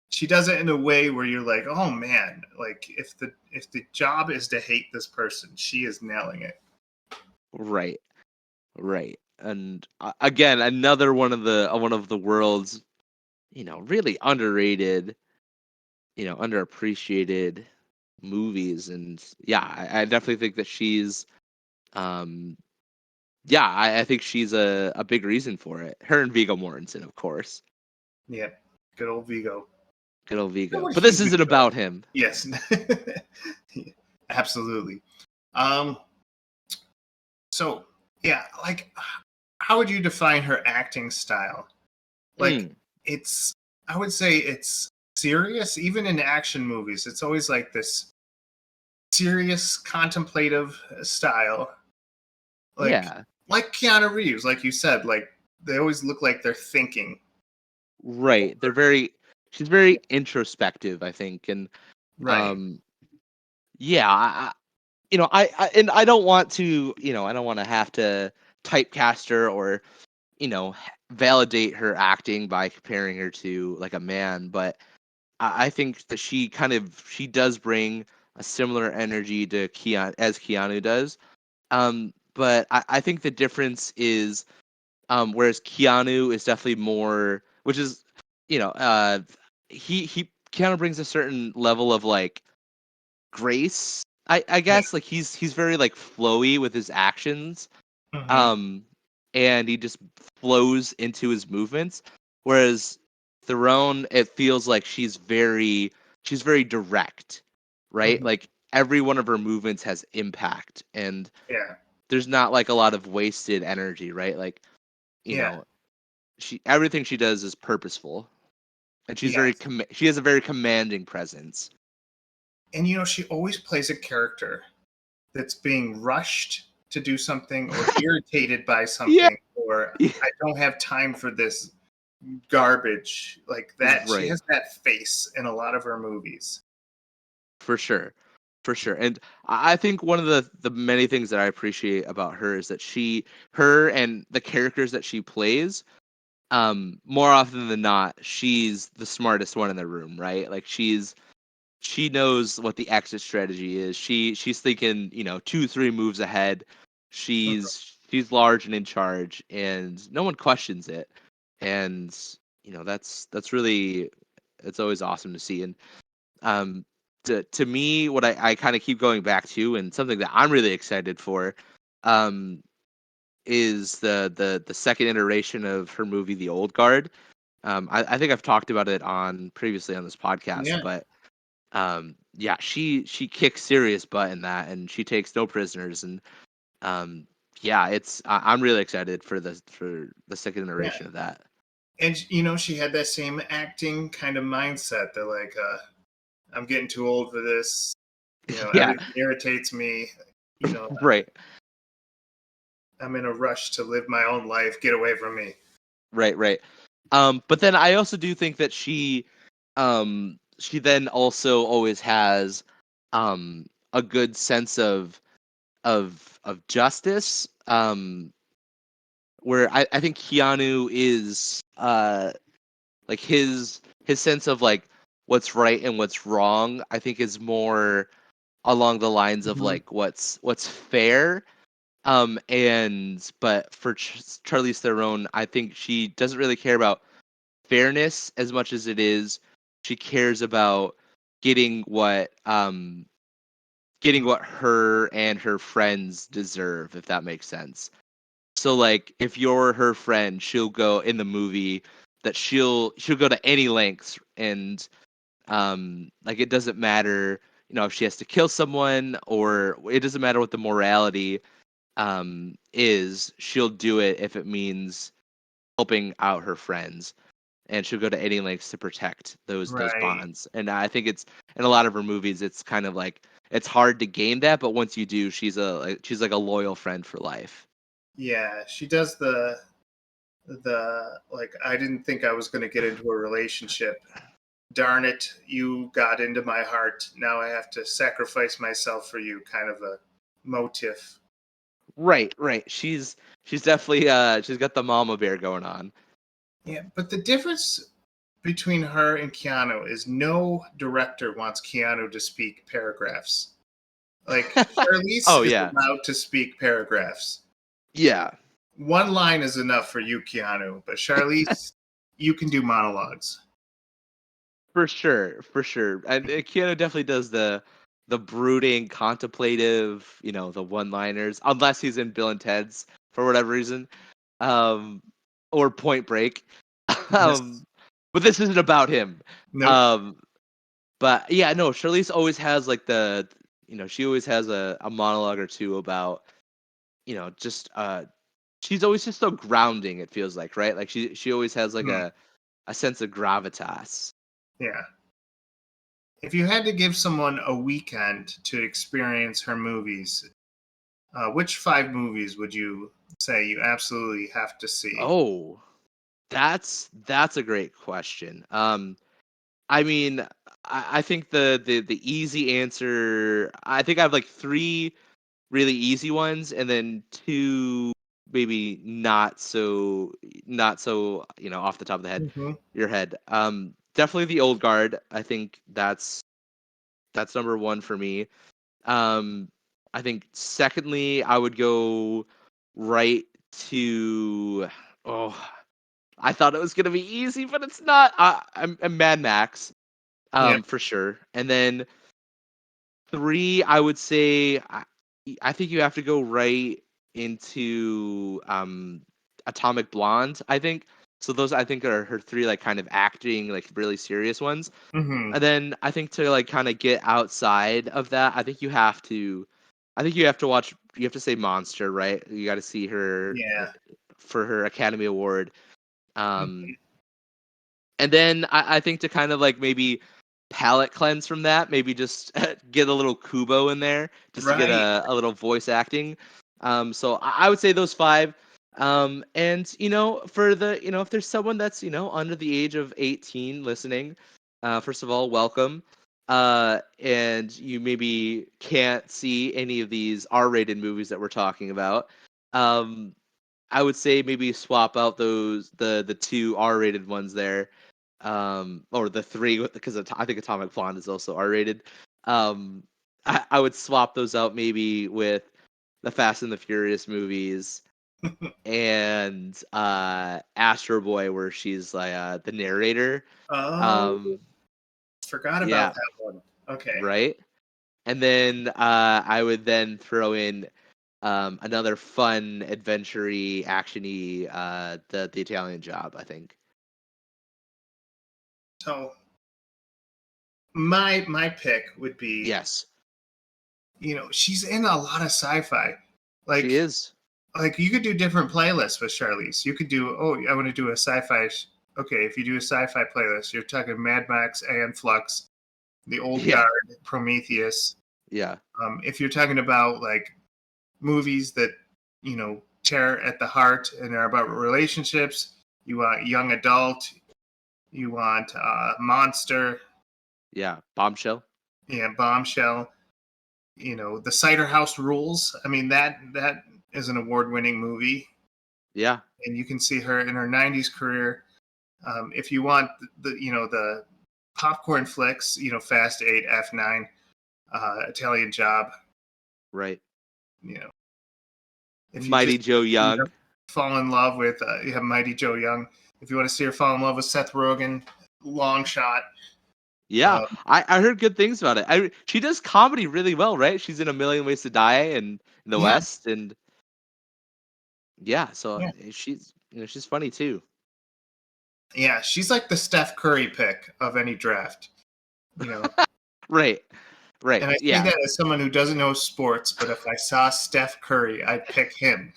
she does it in a way where you're like, oh man, like if the job is to hate this person, she is nailing it. Right. Right. And again, another one of the world's, really underrated, underappreciated movies. And yeah, I definitely think that she's, um, yeah, I think she's a big reason for it. Her and Viggo Mortensen, of course. Yeah, good old Vigo. Good old I Viggo. wish But this he'd isn't do it. about him. Yes. Absolutely. Um, so yeah, like, how would you define her acting style? Like, Mm. it's, I would say it's serious. Even in action movies, it's always like this serious, contemplative style. Yeah. Like Keanu Reeves, like you said, like they always look like they're thinking. Right. She's very introspective, I think. And Right. um yeah, and I don't want to, I don't want to have to typecast her or, validate her acting by comparing her to like a man, but I think that she does bring a similar energy to Keanu does. But I think the difference is, whereas Keanu is definitely more, which is, you know, uh, he Keanu brings a certain level of like grace. I Yeah. guess like he's very like flowy with his actions, Hmm. um, and he just flows into his movements. Whereas Theron, it feels like she's very direct, right? Hmm. Like every one of her movements has impact, and Yeah. there's not like a lot of wasted energy, right? Like, you Yeah. know, she everything she does is purposeful, and Yes. she has a very commanding presence. And she always plays a character that's being rushed to do something or irritated by Yeah, something or yeah, I don't have time for this garbage like that. She right, has that face in a lot of her movies. for sure, for sure. And I think one of the many things that I appreciate about her is that her and the characters that she plays, more often than not, she's the smartest one in the room, right? Like she knows what the exit strategy is. She's thinking, 2, 3 moves ahead. Mhm. She's large and in charge, and no one questions it. And that's really, it's always awesome to see. And um, to me, what I kind of keep going back to, and something that I'm really excited for, um, is the second iteration of her movie, The Old Guard. I think I've talked about it on previously on this podcast, Yeah. but yeah, she kicks serious butt in that, and she takes no prisoners. And um yeah, I'm really excited for the second Yeah. iteration of that. And she had that same acting kind of mindset. They're like, I'm getting too old for this. Yeah, Everything irritates me. You know, right, I'm in a rush to live my own life. Get away from me. right. But then I also do think that she then also always has a good sense of justice, where I think Keanu is like his sense of like what's right and what's wrong, I think, is more along the lines of Mhm. like what's fair. And but for Charlize Theron, I think she doesn't really care about fairness as much as it is she cares about getting what um getting what her and her friends deserve, if that makes sense. So like if you're her friend, she'll go in the movie that she'll go to any lengths, and like it doesn't matter, if she has to kill someone, or it doesn't matter what the morality is, she'll do it if it means helping out her friends, and she'll go to any lengths to protect those Right. bonds. And I think it's in a lot of her movies, it's kind of like it's hard to gain that, but once you do, she's like a loyal friend for life. Yeah, she does the like I didn't think I was going to get into a relationship. Darn it, you got into my heart. Now I have to sacrifice myself for you kind of a motif. Right, right. She's definitely she's got the mama bear going on. Yeah, but the difference between her and Keanu is no director wants Keanu to speak paragraphs. Like Charlize Oh is yeah. allowed to speak paragraphs. Yeah. One line is enough for you, Keanu, but Charlize, you can do monologues. For sure, for sure. And Keanu definitely does the brooding, contemplative, the one-liners, unless he's in Bill and Ted's for whatever reason, um, or Point Break. Yes. um, but this isn't about him. Nope. Um, but yeah, no, Charlize always has like she always has a monologue or two about, just she's always just so grounding. It feels like, right? Like she always has like Hmm. a sense of gravitas. Yeah. If you had to give someone a weekend to experience her movies, Which 5 movies would you say you absolutely have to see? Oh, that's a great question. I mean, I think the easy answer. I think I have like three really easy ones, and then two maybe not so off the top of the head, Hmm. your head. Definitely the Old Guard. I think that's number one for me. Um, I think secondly, I would go right to. Oh, I thought it was gonna be easy, but it's not. I'm Mad Max, Yeah. for sure. And then three, I would say, I think you have to go right into Atomic Blonde. I think so. Those I think are her three like kind of acting like really serious ones. Hmm. And then I think to like kind of get outside of that, I think you have to. I think you have to watch. You have to say Monster, right? You got to see her Yeah. for her Academy Award. Mhm. Um, and then I think to kind of like maybe palate cleanse from that, maybe just get a little Kubo in there just to get Right. a little voice acting. So I would say those five. And for the if there's someone that's under the age of 18 listening, first of all, welcome. And you maybe can't see any of these R-rated movies that we're talking about. Um, I would say maybe swap out the two R-rated ones there, or the three because I think Atomic Blonde is also R-rated. I would swap those out maybe with the Fast and the Furious movies and Astro Boy, where she's like the narrator. Oh, Um, forgot about yeah, that one. Okay. right. And then I would then throw in another fun, adventure-y, action-y, the Italian Job, I think. So my pick would be, Yes, she's in a lot of sci-fi. she Like is. like you could do different playlists with Charlize. You could do, I want to do a sci-fi. Okay, if you do a sci-fi playlist, you're talking Mad Max, Aeon Flux, The Old Yeah, Guard, Prometheus. yeah, If you're talking about like movies that tear at the heart and are about relationships, you want young adult, you want monster, yeah. Bombshell. yeah, bombshell. The Cider House Rules. I mean that is an award-winning movie, Yeah, and you can see her in her '90s career. If you want the popcorn flicks, Fast 8, F9, Italian Job. right. You know, if you Mighty just Joe see her Young. fall in love with Mighty Joe Young. If you want to see her fall in love with Seth Rogen, long shot. Yeah, Um, I heard good things about it. She does comedy really well, right? She's in A Million Ways to Die and in the yeah, West, and yeah, so yeah, she's funny too. yeah. She's like the Steph Curry pick of any draft. You know, Right, right. and I say Yeah. that as someone who doesn't know sports, but if I saw Steph Curry, I'd pick him.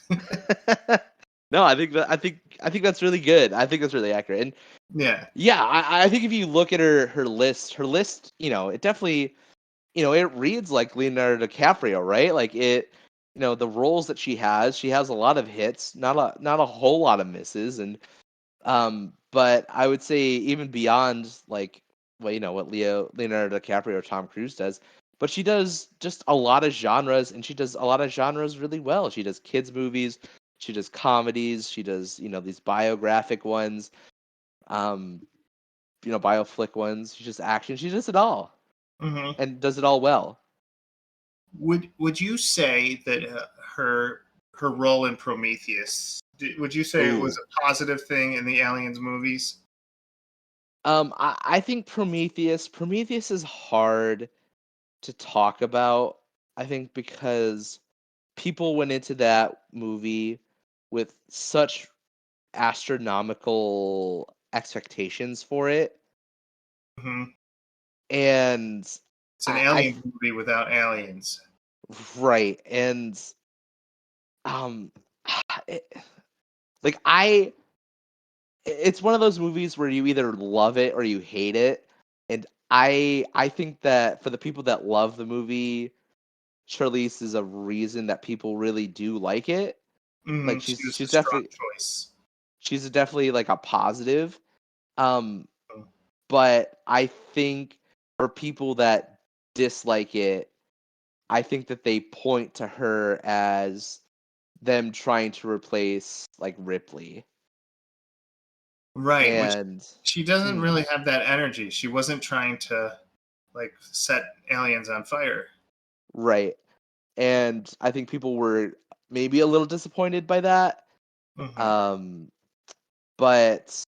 No, I think that's really good. I think that's really accurate. And Yeah. yeah, I think if you look at her list, it definitely, it reads like Leonardo DiCaprio, right? Like it, the roles that she has a lot of hits, not a whole lot of misses, and but I would say even beyond like what Leonardo DiCaprio or Tom Cruise does, but she does just a lot of genres, and she does a lot of genres really well. She does kids movies, she does comedies, she does these biographic ones, um, bioflick ones. She just action. She does it all Hmm. and does it all well. Would you say that her role in Prometheus? Would you say it was Ooh. a positive thing in the Aliens movies? I think Prometheus is hard to talk about. I think because people went into that movie with such astronomical expectations for it, Hmm. and It's an I alien movie without aliens. right, and um, it, like it's one of those movies where you either love it or you hate it, and I think that for the people that love the movie, Charlize is a reason that people really do like it. Like She was a she's strong definitely choice. like a positive. Um, Mm. but I think for people that dislike it, I think that they point to her as them trying to replace like Ripley. Right, which And she doesn't mm, really have that energy. She wasn't trying to like set aliens on fire. right. And I think people were maybe a little disappointed by that. Hmm. Um, but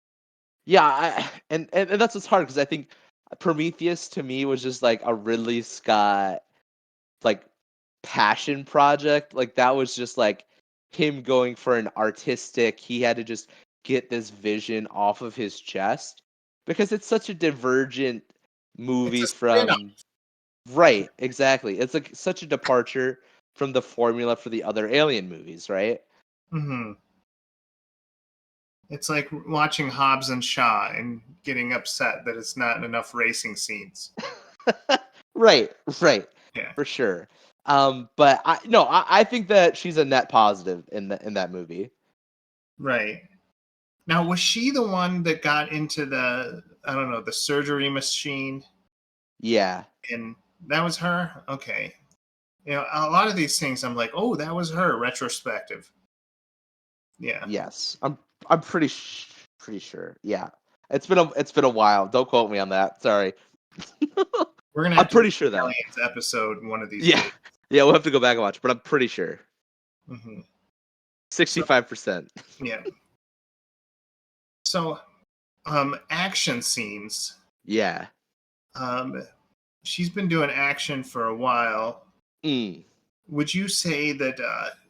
yeah, and that's what's hard because I think Prometheus to me was just like a Ridley Scott like passion project. Like that was just like him going for an artistic. He had to just get this vision off of his chest because it's such a divergent It's movie a spin-off. from right, exactly. It's like such a departure from the formula for the other Alien movies, right? Hmm. It's like watching Hobbs and Shaw and getting upset that it's not enough racing scenes. Right, right, Yeah, for sure. But I no, I think that she's a net positive in that movie. right. Now, was she the one that got into I don't know, the surgery machine? Yeah, And that was her? Okay. A lot of these things I'm like, oh, that was her, retrospective. Yeah. yes, I'm pretty sure. Yeah, it's been a while. Don't quote me on that. Sorry. We're going to I'm have to do pretty sure an though. Aliens episode one of these Yeah, days. yeah, we'll have to go back and watch, but I'm pretty sure. Hmm. So, 65%. yeah. So, action scenes. Yeah. Um, she's been doing action for a while. Mm. Would you say that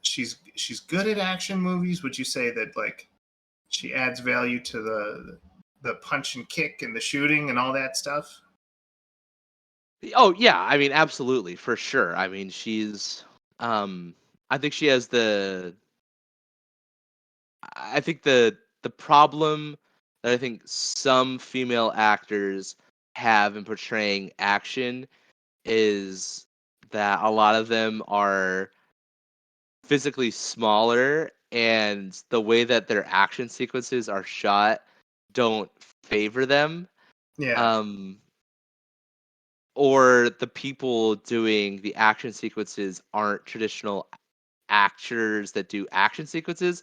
she's good at action movies? Would you say that like she adds value to the punch and kick and the shooting and all that stuff? Oh yeah, I mean absolutely, for sure. I mean she's um I think she has I think the problem that I think some female actors have in portraying action is that a lot of them are physically smaller and the way that their action sequences are shot don't favor them. Yeah. Um or the people doing the action sequences aren't traditional actors that do action sequences.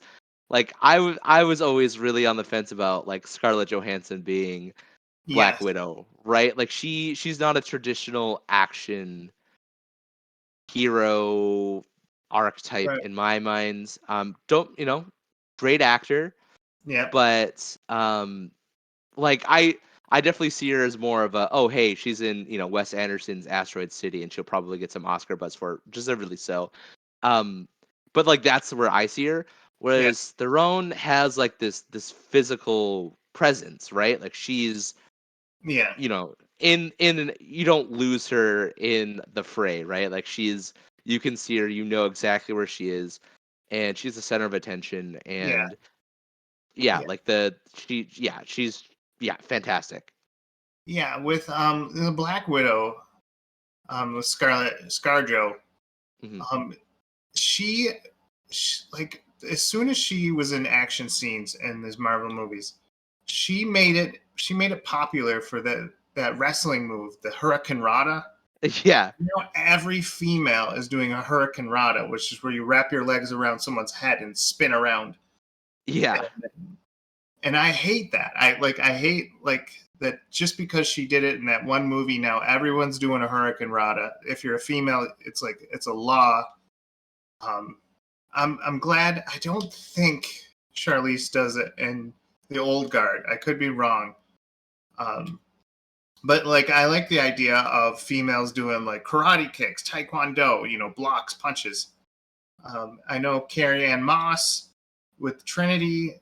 Like I was always really on the fence about like Scarlett Johansson being Black Yes. Widow, right? Like she's not a traditional action hero archetype Right. in my mind. Don't great actor, Yep. but like I definitely see her as more of a oh hey she's in Wes Anderson's Asteroid City and she'll probably get some Oscar buzz for it, deservedly so. Um, but like that's where I see her. Yeah. Whereas Theron has like this physical presence, right? Like she's Yeah. in you don't lose her in the fray, right? Like you can see her, you know exactly where she is, and she's the center of attention. Yeah. And yeah, Yeah. like she's fantastic. Yeah. With the Black Widow, with Scarlett ScarJo, Hmm. um, she like as soon as she was in action scenes in these Marvel movies, she made it popular for that wrestling move, the Hurricane Rana. Yeah, Every female is doing a Hurricane Rana, which is where you wrap your legs around someone's head and spin around. yeah, And I hate that. I hate like that just because she did it in that one movie. Now everyone's doing a Hurricane Rana. If you're a female, it's like it's a law. Um, I'm glad. I don't think Charlize does it in the old guard. I could be wrong. Um, but like I like the idea of females doing like karate kicks, taekwondo, blocks, punches. I know Carrie Ann Moss with Trinity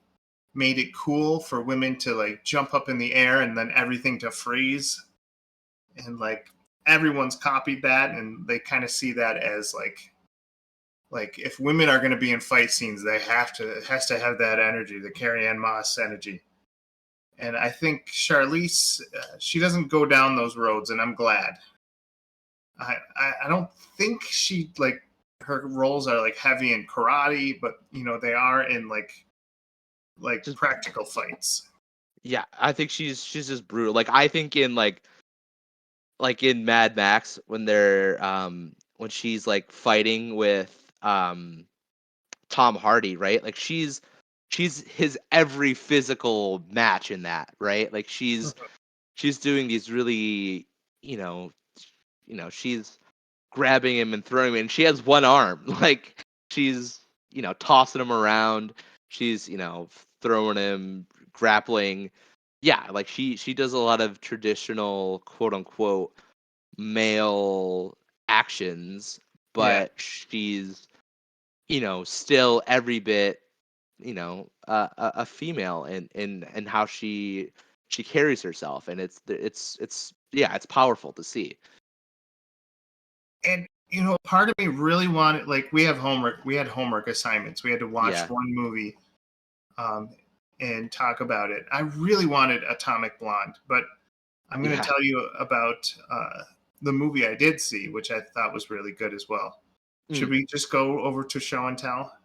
made it cool for women to like jump up in the air and then everything to freeze. And like everyone's copied that and they kind of see that as like if women are going to be in fight scenes, it has to have that energy, the Carrie Ann Moss energy. And I think Charlize, she doesn't go down those roads, and I'm glad. I don't think she like her roles are like heavy in karate, but they are in like Just practical fights. yeah, I think she's just brutal. Like I think in like in Mad Max when she's like fighting with Tom Hardy, right? Like she's his every physical match in that, right? Like she's doing these really, you know, she's grabbing him and throwing him, and she has one arm. Like she's, tossing him around. She's, throwing him, grappling. Yeah, like she does a lot of traditional quote unquote male actions, Yeah, but she's, still every bit, a female in how she carries herself, and it's yeah, it's powerful to see. and part of me really wanted, like, we had homework assignments. We had to watch Yeah. one movie, um, and talk about it. I really wanted Atomic Blonde, but I'm going to Yeah. tell you about the movie I did see, which I thought was really good as well. Should Mm. we just go over to show and tell?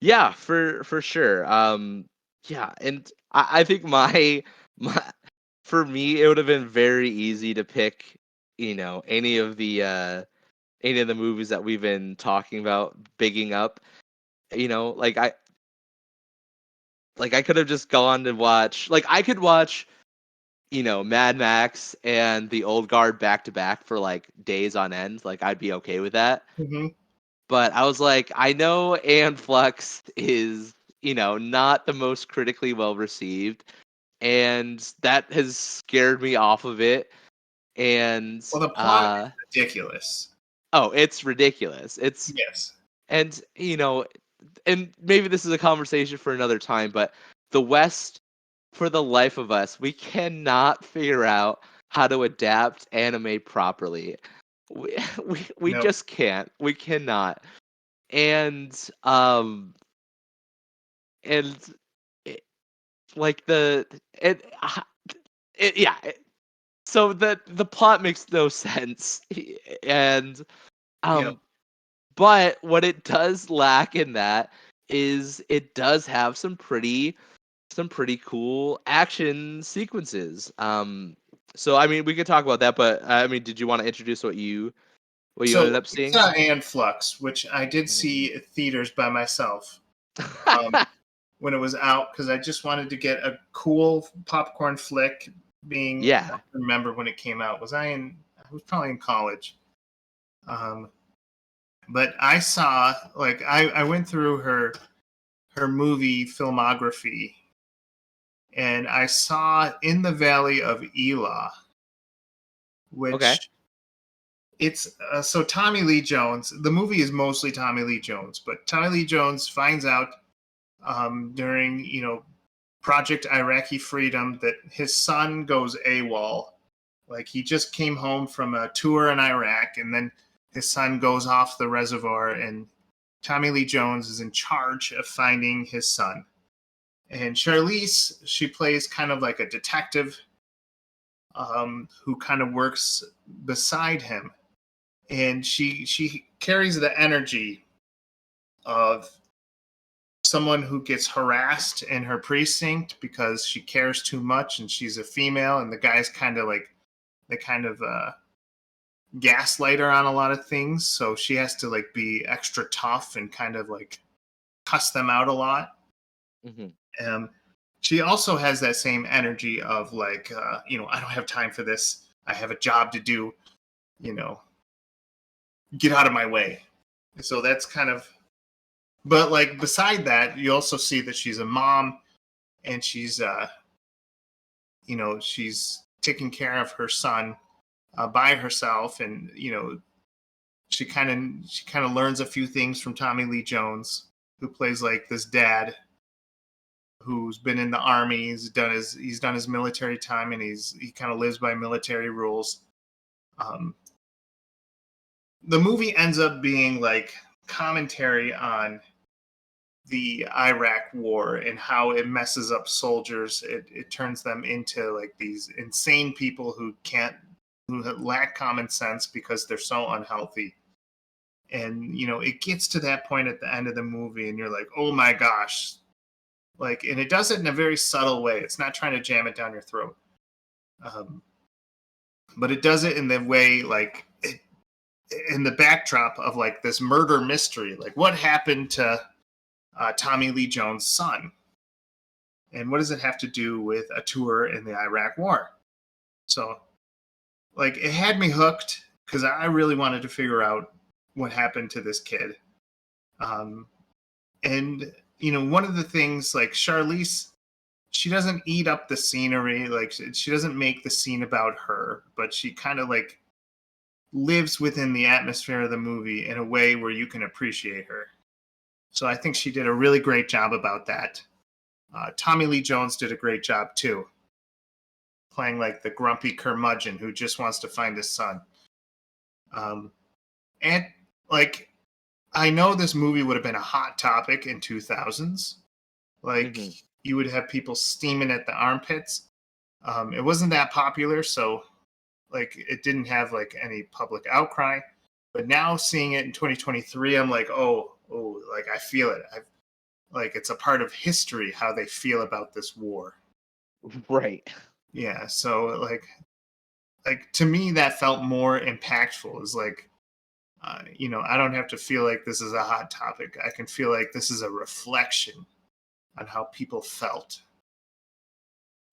Yeah, for sure. Yeah, and I think my for me it would have been very easy to pick, any of the movies that we've been talking about bigging up. Like I could have just gone and watch, like I could watch, Mad Max and The Old Guard back to back for like days on end. Like I'd be okay with that. Hmm. But I was like, I know Aeon Flux is, not the most critically well received, and that has scared me off of it. And Well, the plot is ridiculous. oh, it's ridiculous. Yes. And and maybe this is a conversation for another time, but the West, for the life of us, we cannot figure out how to adapt anime properly. We we No. just can't. We cannot. And um and it, like yeah, so the plot makes no sense. And Yep. um but what it does lack in that is it does have some pretty cool action sequences. So I mean we could talk about that, but I mean, did you want to introduce what you ended So up we seeing? saw Aeon Flux, which I did Mhm. see at theaters by myself, um, when it was out, because I just wanted to get a cool popcorn flick. I Yeah. don't remember when it came out. I was probably in college. Um, but I saw, like, I went through her movie filmography, and I saw In the Valley of Elah, Okay. which it's so Tommy Lee Jones. The movie is mostly Tommy Lee Jones, but Tommy Lee Jones finds out, during Project Iraqi Freedom, that his son goes AWOL. Like, he just came home from a tour in Iraq, and then his son goes off the reservoir, and Tommy Lee Jones is in charge of finding his son. And Charlize, she plays kind of like a detective, who kind of works beside him, and she carries the energy of someone who gets harassed in her precinct because she cares too much and she's a female, and the guys kind of like they kind of gaslight her on a lot of things, so she has to like be extra tough and kind of like cuss them out a lot. Hmm. um, she also has that same energy of like, I don't have time for this, I have a job to do, you know get out of my way. So that's kind of, but like beside that, you also see that she's a mom, and she's taking care of her son by herself, and she kind of learns a few things from Tommy Lee Jones, who plays like this dad who's been in the army. He's done his military time, and he kind of lives by military rules. Um, the movie ends up being like commentary on the Iraq war and how it messes up soldiers. It turns them into like these insane people who can't who lack common sense because they're so unhealthy. And it gets to that point at the end of the movie, and you're like, oh my gosh. Like, and it does it in a very subtle way. It's not trying to jam it down your throat. But it does it in the way, like, in the backdrop of like this murder mystery. Like, what happened to Tommy Lee Jones' son? And what does it have to do with a tour in the Iraq War? So, like, it had me hooked because I really wanted to figure out what happened to this kid. And, one of the things, like, Charlize, she doesn't eat up the scenery. Like, she doesn't make the scene about her, but she kind of, like, lives within the atmosphere of the movie in a way where you can appreciate her. So I think she did a really great job about that. Tommy Lee Jones did a great job too, playing like the grumpy curmudgeon who just wants to find his son. And like, I know this movie would have been a hot topic in 2000s. Like, you would have people steaming at the armpits. It wasn't that popular, so like it didn't have like any public outcry. But now seeing it in 2023, I'm like, oh, like I feel it. Like, it's a part of history how they feel about this war. Right. Yeah. So like to me, that felt more impactful. Is like, I don't have to feel like this is a hot topic. I can feel like this is a reflection on how people felt.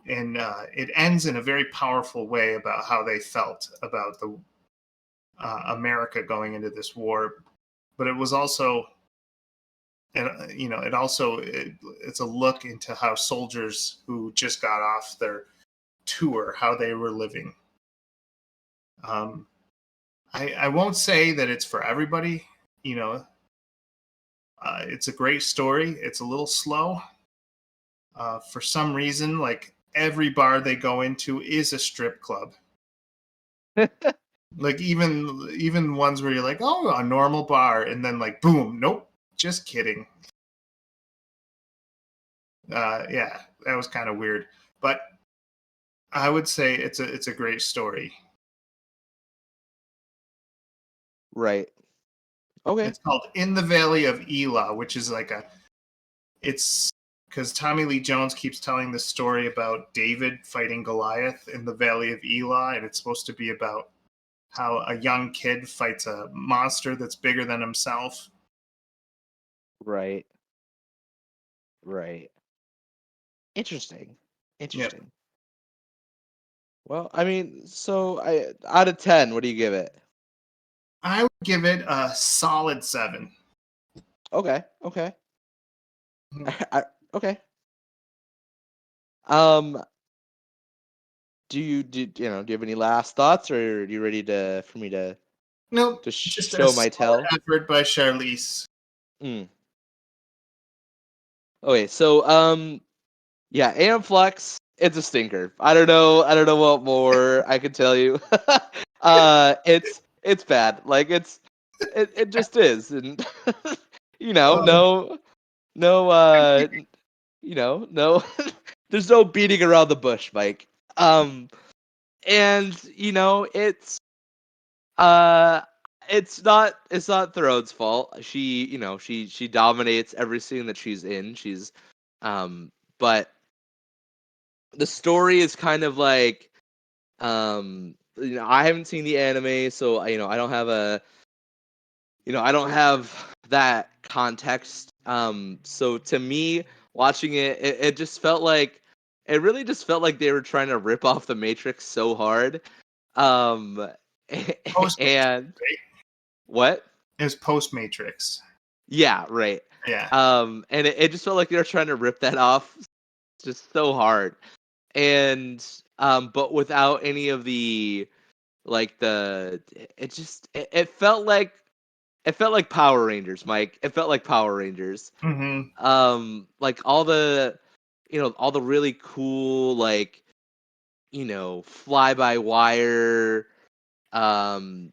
And it ends in a very powerful way about how they felt about the America going into this war. But it was also, it's a look into how soldiers who just got off their tour, how they were living. I won't say that it's for everybody. It's a great story. It's a little slow. For some reason, like, every bar they go into is a strip club. Like, even ones where you're like, oh, a normal bar, and then like, boom, nope, just kidding. Yeah, that was kind of weird, but I would say it's a great story. Right. Okay. It's called In the Valley of Elah, which is like it's because Tommy Lee Jones keeps telling this story about David fighting Goliath in the Valley of Elah, and it's supposed to be about how a young kid fights a monster that's bigger than himself. Right. Right. Interesting. Interesting. Well, I mean, so out of 10, what do you give it? I would give it a solid 7. Okay. Okay. Okay. Do you have any last thoughts, or are you ready for me to Nope, just just show a my solid tell? effort by Charlize. Okay, so yeah, AM Flux, it's a stinker. I don't know what more I could tell you. It's bad. Like, it just is, and no, no, there's no beating around the bush, Mike. And it's not Theron's fault. She dominates every scene that she's in. But the story is kind of like, I haven't seen the anime, so I don't have I don't have that context. So to me, watching it just felt like, it really just felt like they were trying to rip off the Matrix so hard. Post-Matrix, And right? what? It was post-Matrix. Yeah, right. Yeah. And it just felt like they were trying to rip that off just so hard. And but without any of the, like, it felt like Power Rangers, Mike. It felt like Power Rangers. Like all the really cool, like, fly by wire, the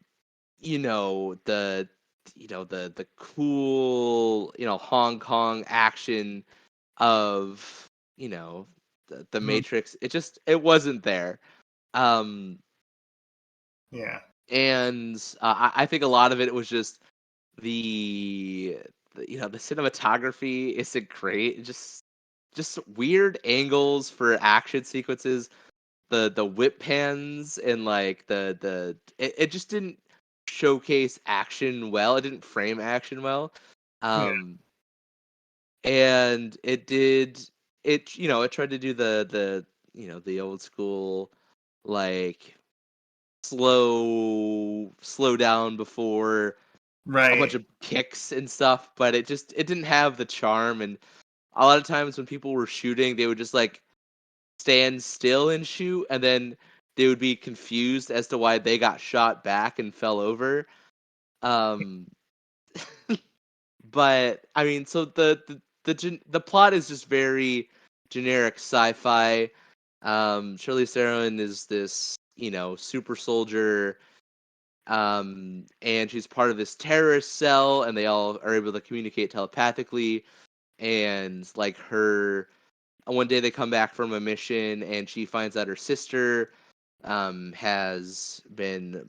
cool, Hong Kong action of, the Matrix. It wasn't there. Yeah. And I think a lot of it was just the cinematography isn't great. Just weird angles for action sequences. The whip pans and like it just didn't showcase action well. It didn't frame action well. Yeah. Um, and it tried to do the old school like slow down before a bunch Right. of kicks and stuff, but it didn't have the charm. And a lot of times when people were shooting, they would just like stand still and shoot, and then they would be confused as to why they got shot back and fell over. Um, but I mean, so the plot is just very generic sci-fi. Charlize Theron is this, super soldier, and she's part of this terrorist cell, and they all are able to communicate telepathically. And like one day they come back from a mission, and she finds out her sister has been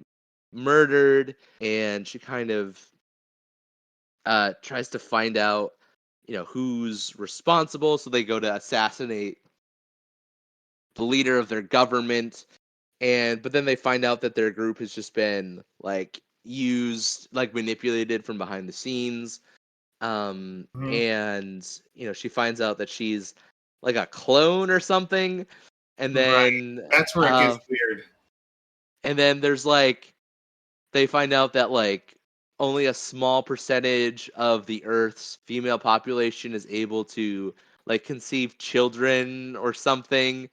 murdered, and she kind of tries to find out, who's responsible. So they go to assassinate the leader of their government, but then they find out that their group has just been like used, like manipulated from behind the scenes. Mhm. And she finds out that she's like a clone or something, and Right. then That's where it gets weird. there's like they find out that like only a small percentage of the Earth's female population is able to like conceive children or something,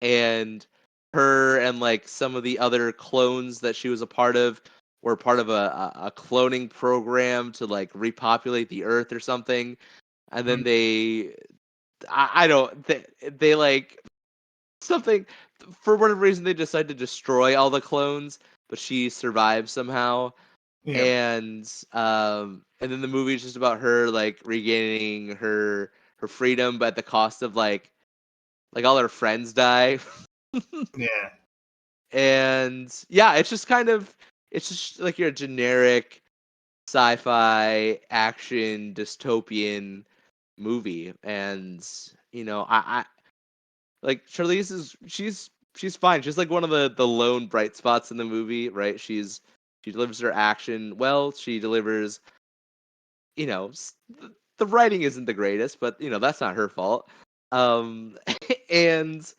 and her and like some of the other clones that she was a part of were part of a cloning program to like repopulate the Earth or something. And then Mhm. I don't they like something, for whatever reason they decide to destroy all the clones, but she survives somehow. Yeah. And then the movie is just about her like regaining her freedom, but at the cost of like all her friends die. Yeah. And yeah, it's just like your generic sci-fi action dystopian movie. And I like Charlize she's fine. She's like one of the lone bright spots in the movie, right? She delivers her action well. She delivers, you know, s- the writing isn't the greatest, but that's not her fault. Um, and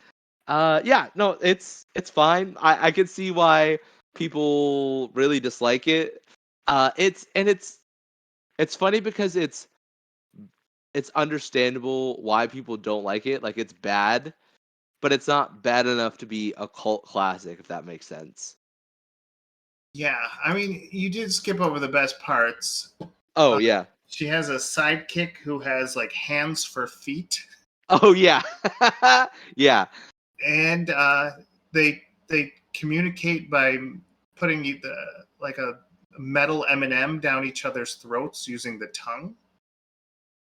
yeah, no, it's fine. I can see why people really dislike it. It's funny because it's understandable why people don't like it. Like it's bad, but it's not bad enough to be a cult classic, if that makes sense. Yeah. I mean, you did skip over the best parts. Oh Uh, yeah. she has a sidekick who has like hands for feet, Oh yeah. Yeah. and they communicate by putting like a metal M&M down each other's throats using the tongue.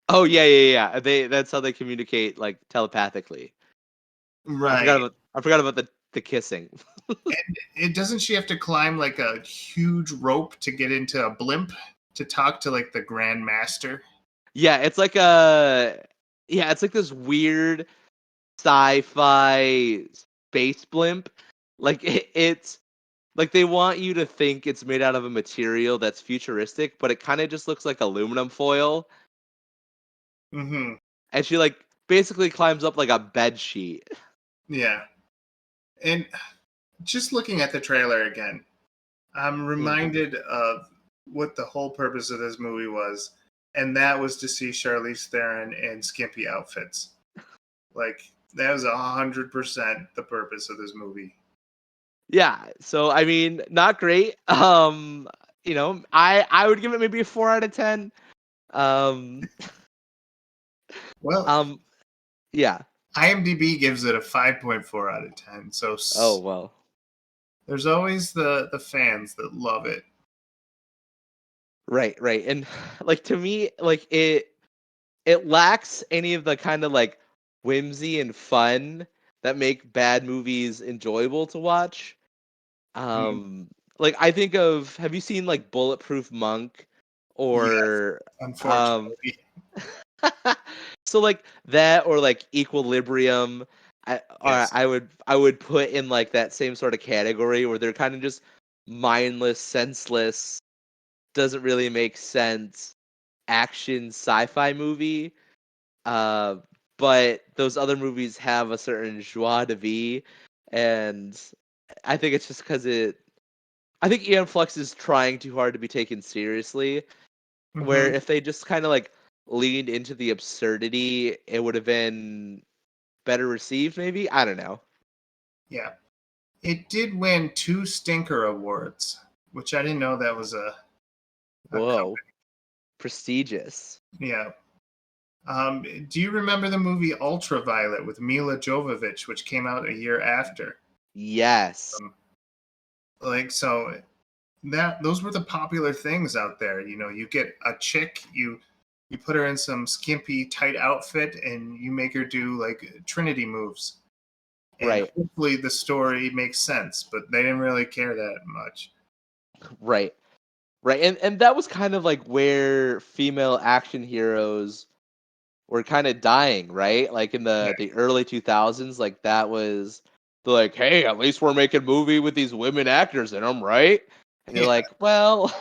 Oh yeah. That's how they communicate like telepathically. Right. I forgot about the kissing. It doesn't she have to climb like a huge rope to get into a blimp to talk to like the Grand Master? Yeah, it's like this weird sci-fi space blimp. Like it's like they want you to think it's made out of a material that's futuristic, but it kind of just looks like aluminum foil. Mm-hmm. And she like basically climbs up like a bed sheet. Yeah. And just looking at the trailer again, I'm Mhm. reminded of what the whole purpose of this movie was, and that was to see Charlize Theron in skimpy outfits. Like that was 100% the purpose of this movie. Yeah, so I mean, not great. I would give it maybe a 4 out of 10. Um, Well, um, yeah. IMDb gives it a 5.4 out of 10. So Oh well. there's always the fans that love it. Right. And like to me, like it lacks any of the kind of like whimsy and fun that make bad movies enjoyable to watch. Mm. like I think of, have you seen like Bulletproof Monk Yes, or um unfortunately. so like that, or like Equilibrium. Yes. I would put in like that same sort of category where they're kind of just mindless, senseless, doesn't really make sense action sci-fi movie. Uh, but those other movies have a certain joie de vivre, and I think it's just because I think Ian Flux is trying too hard to be taken seriously. Where Hmm. if they just kind of like leaned into the absurdity, it would have been better received. Maybe, I don't know. Yeah. It did win 2 Stinker Awards, which I didn't know that was a Whoa, company. prestigious. Yeah. Do you remember the movie Ultraviolet with Mila Jovovich, which came out a year after? Yes, Um, like so that those were the popular things out there. You get a chick, you put her in some skimpy tight outfit, and you make her do like Trinity moves, and right, hopefully the story makes sense. But they didn't really care that much. right, right, and that was kind of like where female action heroes were kind of dying, right? Like in Yeah, the early 2000s, like that was the like, hey, at least we're making a movie with these women actors in them, right? And you're yeah, like, well,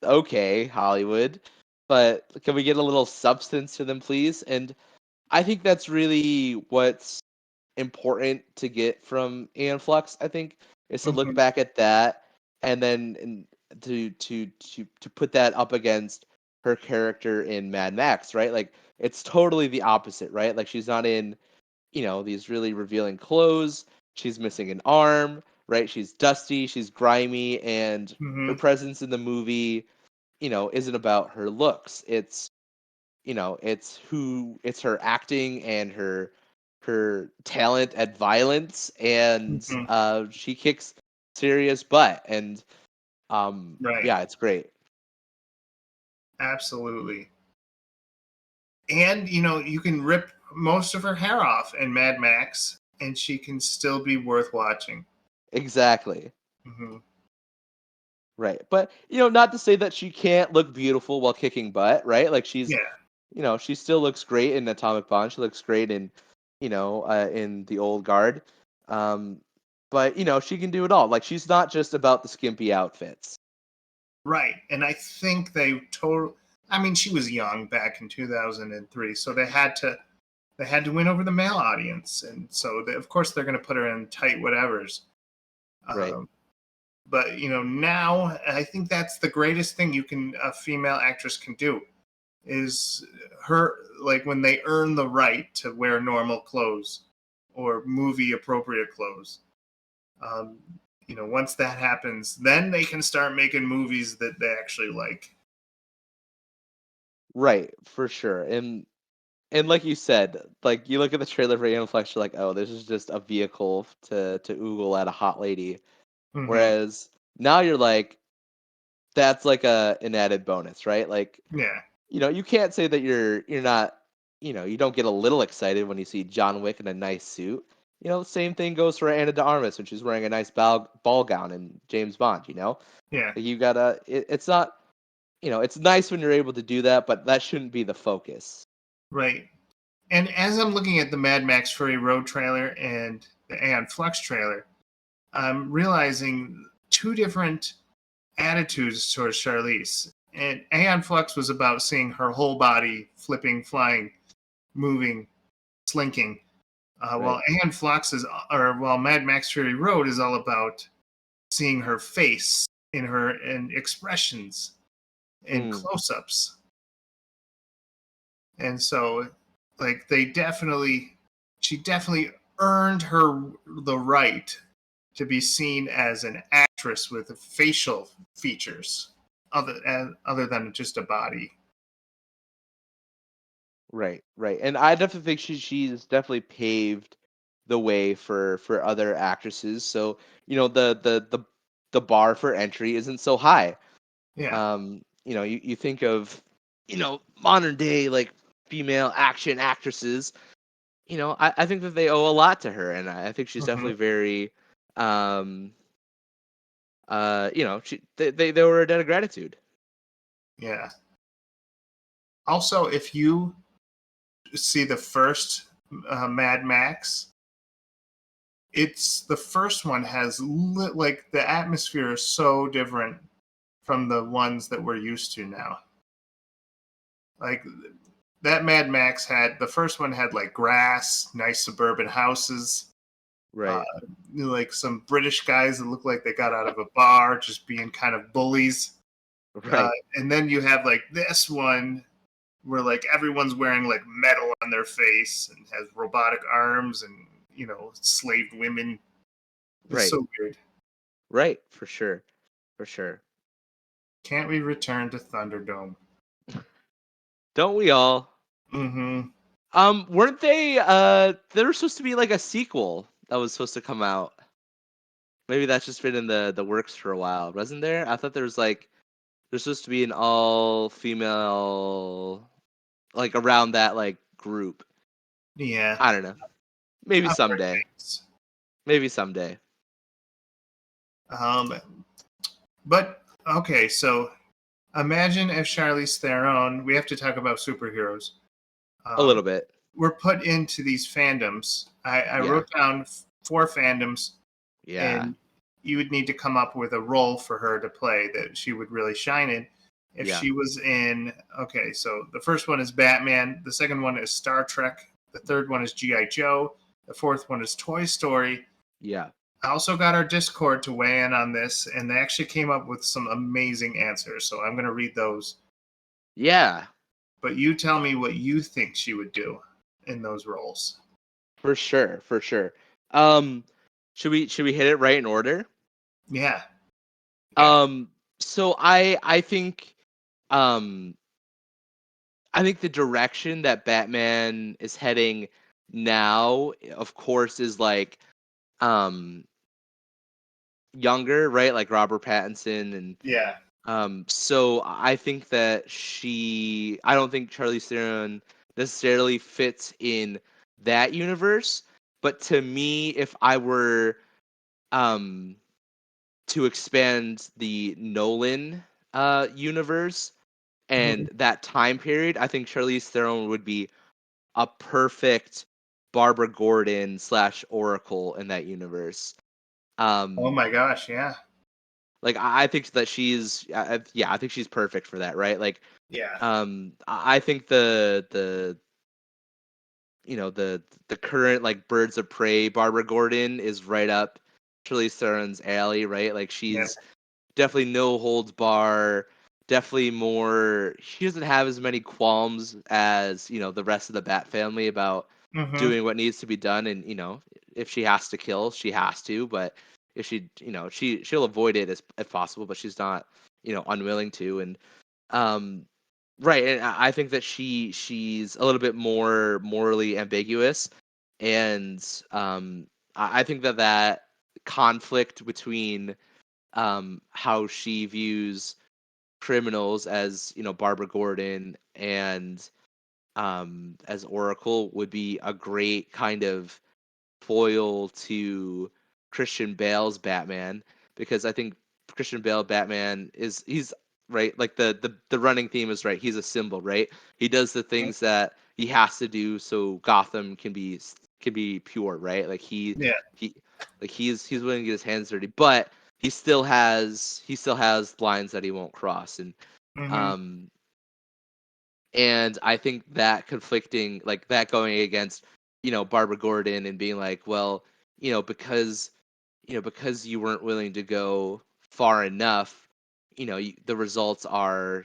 okay, Hollywood, but can we get a little substance to them, please? And I think that's really what's important to get from Aeon Flux. I think is to look hmm, back at that and then to put that up against her character in Mad Max, right? Like it's totally the opposite, right? Like she's not in, these really revealing clothes. She's missing an arm, right? She's dusty, she's grimy, and her hmm, presence in the movie, isn't about her looks. It's her acting and her talent at violence, and hmm. she kicks serious butt, and Right, yeah, it's great. absolutely. And you can rip most of her hair off in Mad Max, and she can still be worth watching. Exactly. Hmm. Right. But not to say that she can't look beautiful while kicking butt, right? Like Yeah, she still looks great in Atomic Blonde. She looks great in in The Old Guard. um but she can do it all. Like she's not just about the skimpy outfits. right. And I think they total. I mean, she was young back in 2003, so they had to win over the male audience, and so of course they're going to put her in tight whatevers. Right. Um, but now I think that's the greatest thing a female actress can do is her, like, when they earn the right to wear normal clothes or movie appropriate clothes. Um, once that happens, then they can start making movies that they actually like. Right, for sure. And like you said, like you look at the trailer for Aeon Flex, you're like, oh, this is just a vehicle to oogle at a hot lady. Hmm. Whereas now you're like, that's like an added bonus, right? Like, Yeah, you can't say that you're not, you don't get a little excited when you see John Wick in a nice suit. The same thing goes for Anna de Armas when she's wearing a nice ball gown in James Bond. yeah, Like you gotta, it's not, it's nice when you're able to do that, but that shouldn't be the focus. right. And as I'm looking at the Mad Max Fury Road trailer and the Aeon Flux trailer, I'm realizing two different attitudes towards Charlize. And Aeon Flux was about seeing her whole body flipping, flying, moving, slinking. While Right. Aeon Flux while Mad Max Fury Road is all about seeing her face in expressions and Mm, close-ups. And so, like, she definitely earned the right to be seen as an actress with facial features other than just a body. right, right. And I definitely think she's definitely paved the way for other actresses. So, the bar for entry isn't so high. Yeah. You think of, modern day like female action actresses, I think that they owe a lot to her, and I think she's Hmm. definitely very um they were a debt of gratitude. Yeah. Also, if you see the first Mad Max, it's the first one has like the atmosphere is so different from the ones that we're used to now. Like that Mad Max had the first one had like grass, nice suburban houses, Right. like some British guys that look like they got out of a bar, just being kind of bullies. Right. And then you have like this one where like everyone's wearing like metal on their face and has robotic arms and slaved women. It's Right. so weird. Right. For sure. For sure. Can't we return to Thunderdome? Don't we all? Mm-hmm. Weren't they there was supposed to be like a sequel that was supposed to come out. Maybe that's just been in the works for a while, wasn't there? I thought there's supposed to be an all female, like around that like group. Yeah. I don't know. Maybe I've heard someday. things. Maybe someday. But okay, so imagine if Charlize Theron. We have to talk about superheroes. A little bit. We're put into these fandoms. I Yeah. wrote down 4 fandoms, Yeah. and you would need to come up with a role for her to play that she would really shine in. If Yeah. she was in, okay, so the first one is Batman, the second one is Star Trek, the third one is G.I. Joe, the fourth one is Toy Story. Yeah. I also got our Discord to weigh in on this, and they actually came up with some amazing answers, so I'm going to read those. Yeah. But you tell me what you think she would do in those roles. For sure. For sure. Should we hit it right in order? Yeah. So I think I think the direction that Batman is heading now, of course, is like younger, right? Like Robert Pattinson and Yeah. so I think that I don't think Charlize Theron necessarily fits in that universe, but to me, if I were to expand the Nolan universe and that time period, I think Charlize Theron would be a perfect Barbara Gordon / Oracle in that universe. Oh my gosh, yeah. Like I think that I think she's perfect for that, right? Like, Yeah. I think the current like Birds of Prey Barbara Gordon is right up Charlize Theron's alley, right? Like she's definitely no holds bar, definitely more. She doesn't have as many qualms as the rest of the Bat family about doing what needs to be done, and if she has to kill, she has to, but if she'll avoid it as if possible, but she's not unwilling to, and right, and I think that she's a little bit more morally ambiguous, and I think that conflict between how she views criminals as Barbara Gordon and as Oracle would be a great kind of foil to Christian Bale's Batman, because I think Christian Bale Batman he's right, like the running theme is right, he's a symbol, right? He does the things that he has to do so Gotham can be pure, right? Like he like he's willing to get his hands dirty, but he still has lines that he won't cross, and and I think that conflicting, like that going against Barbara Gordon and being like, well, because you weren't willing to go far enough, the results are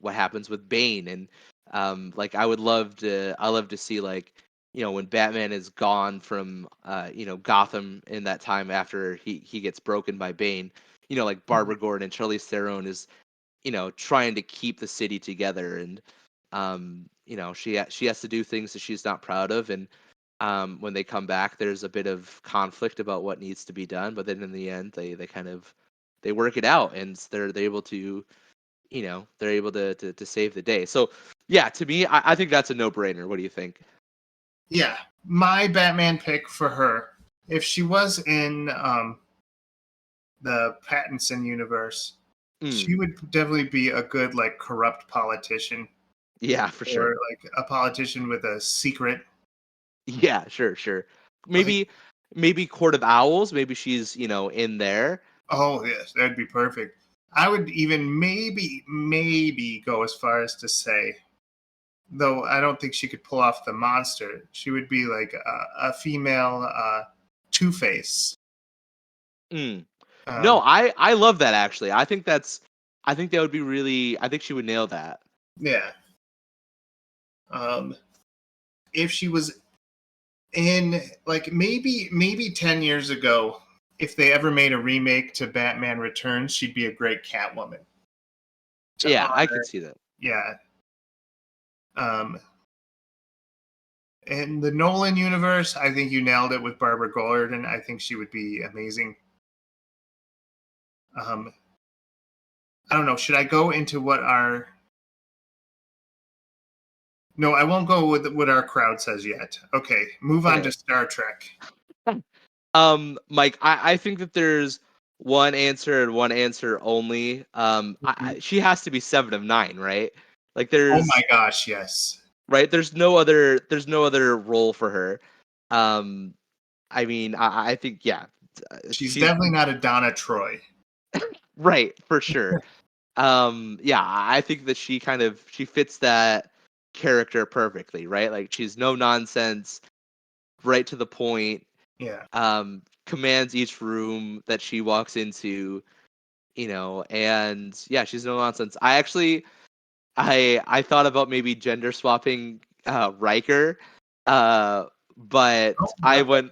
what happens with Bane, and like I love to see, like, when Batman is gone from Gotham in that time after he gets broken by Bane, like Barbara Gordon, Charlize Theron is trying to keep the city together, and she has to do things that she's not proud of, and when they come back, there's a bit of conflict about what needs to be done, but then in the end, they work it out, and they're able to to save the day. So yeah, to me, I think that's a no-brainer. What do you think? Yeah, my Batman pick for her, if she was in the Pattinson universe. Mm, She would definitely be a good like corrupt politician, yeah, for or sure. like a politician with a secret. Yeah, sure. Like, Maybe Court of Owls. Maybe she's in there. oh yes, that'd be perfect. I would even maybe go as far as to say, though I don't think she could pull off the monster. She would be like a female Two-Face. Mm. No, Um, I love that actually. I think that would be really. I think she would nail that. yeah. If she was in like maybe 10 years ago, if they ever made a remake to Batman Returns, she'd be a great Catwoman. To Yeah, I honor, could see that. yeah. In the Nolan universe, I think you nailed it with Barbara Gordon. I think she would be amazing. Um, I don't know. Should I go into what our? No, I won't go with what our crowd says yet. Okay, move on to Okay. Star Trek. Mike, I think that there's one answer and one answer only. She has to be 7 of 9, right? Like Oh my there's gosh, yes. right. There's no other role for her. Um, I mean, I think yeah, She's she's definitely not a Donna Troy. right for sure. Yeah, I think that she fits that character perfectly, right? Like she's no nonsense, right to the point. Yeah. Commands each room that she walks into, and yeah, she's no nonsense. I thought about maybe gender swapping Riker, but Oh, no.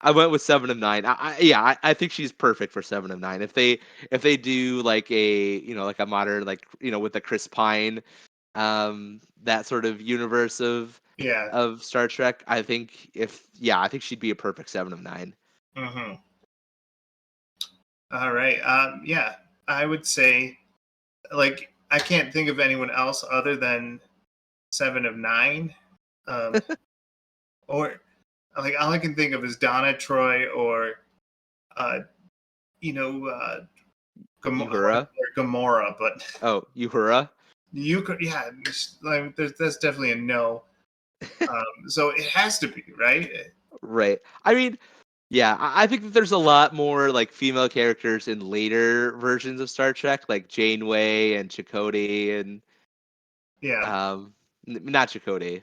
I went with 7 of 9. I think she's perfect for 7 of 9. If they do like like a modern with the Chris Pine, that sort of universe Yeah. of Star Trek, I think I think she'd be a perfect 7 of 9. Mm-hmm. All right. Yeah, I would say, like, I can't think of anyone else other than 7 of 9. Um, or like all I can think of is Donna Troy or, uh, you know, Uhura. Gamora. But Oh, Uhura. you could, yeah, like, that's definitely a no. So it has to be right. Right. I mean, yeah, I think that there's a lot more like female characters in later versions of Star Trek, like Janeway and Chakotay and Yeah. not Chakotay.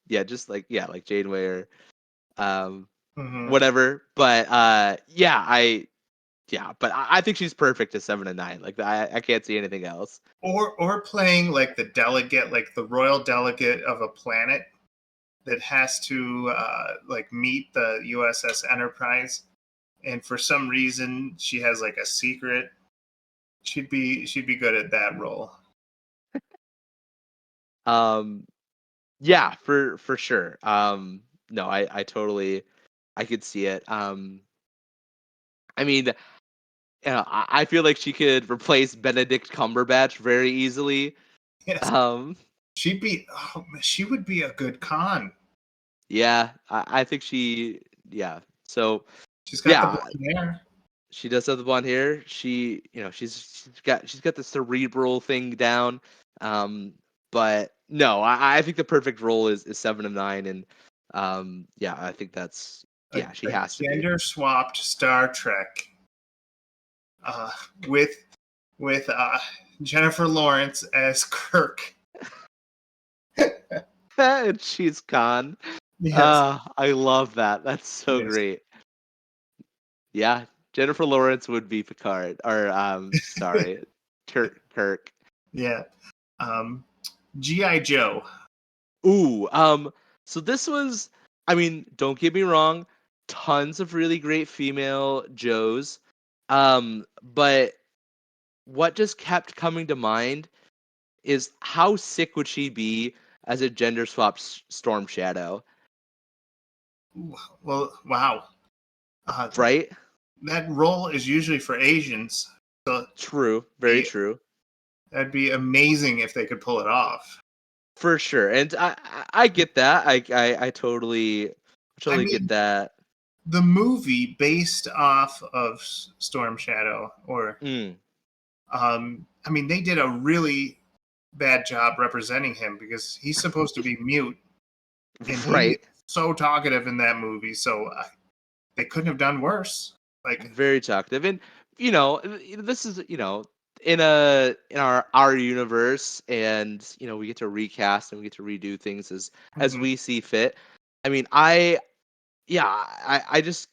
Yeah, just like Janeway or um Hmm. whatever. But but I think she's perfect as 7 of 9. Like I can't see anything else. Or playing like the delegate, like the royal delegate of a planet that has to like meet the USS Enterprise, and for some reason she has like a secret. She'd be good at that role. Um yeah, for sure. No, I totally I could see it. I mean, I feel like she could replace Benedict Cumberbatch very easily. Yes, Um, she would be a good con. yeah, I think yeah. So, She's got the yeah, blonde hair. she does have the blonde hair. She's got the cerebral thing down. Um, but no, I think the perfect role is 7 of 9, and yeah, I think she A has to be. gender swapped Star Trek uh, with Jennifer Lawrence as Kirk. And she's gone. Yes. I love that. That's so Yes. great. Yeah, Jennifer Lawrence would be Picard, or sorry, Kirk. Yeah. Um, GI Joe. Ooh, so this was, I mean, don't get me wrong, tons of really great female Joes, but what just kept coming to mind is how sick would she be as a gender swap Storm Shadow, Well, wow. Uh, right? that role is usually for Asians, so True, very true. that'd be amazing if they could pull it off. For sure, and I get that. I I totally get mean, that. the movie based off of Storm Shadow, or Mm, I mean, they did a really bad job representing him because he's supposed to be mute, and he's right. so talkative in that movie. So they couldn't have done worse. Like, Very talkative, and this is in our universe, and we get to recast and we get to redo things as mhm, we see fit. I mean, I just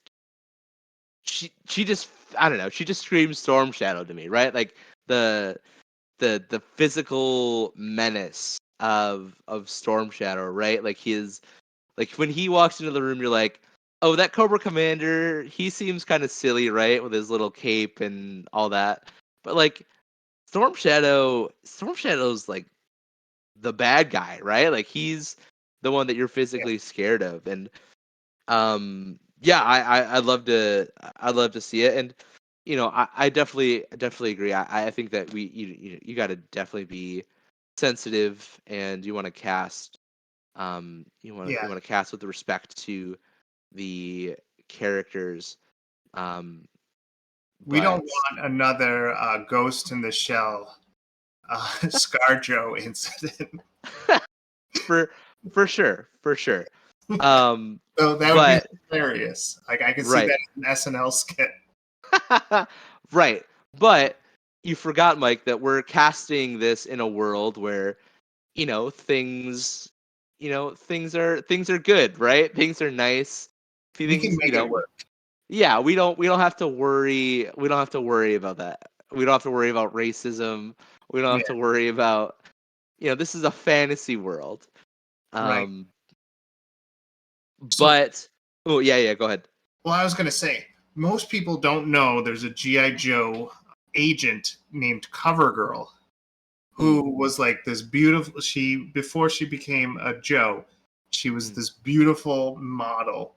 she just I don't know, she just screams Storm Shadow to me, right? Like the the physical menace of Storm Shadow, right? Like like when he walks into the room, you're like, oh, that Cobra Commander, he seems kind of silly, right, with his little cape and all that. But like Storm Shadow's like the bad guy, right? Like he's the one that you're yeah, physically scared of, and yeah, I'd love to see it, and I definitely agree. I think that you got to definitely be sensitive, and you want to cast you yeah. want to cast with respect to the characters. Um, We don't but want another Ghost in the Shell, ScarJo incident. for for sure. Um, So that would be but hilarious. Like, I could see right, that as an SNL skit. right. But you forgot, Mike, that we're casting this in a world where things things are good, right? Things are nice. We can Things, make it work. yeah, we don't have to worry. We don't have to worry about that. We don't have to worry about racism. We don't Yeah, have to worry about this is a fantasy world. right. Um, So, but oh yeah, go ahead. well, I was going to say, most people don't know there's a G.I. Joe agent named Covergirl Mm, who was like this beautiful. Before she became a Joe, she was mm. this beautiful model.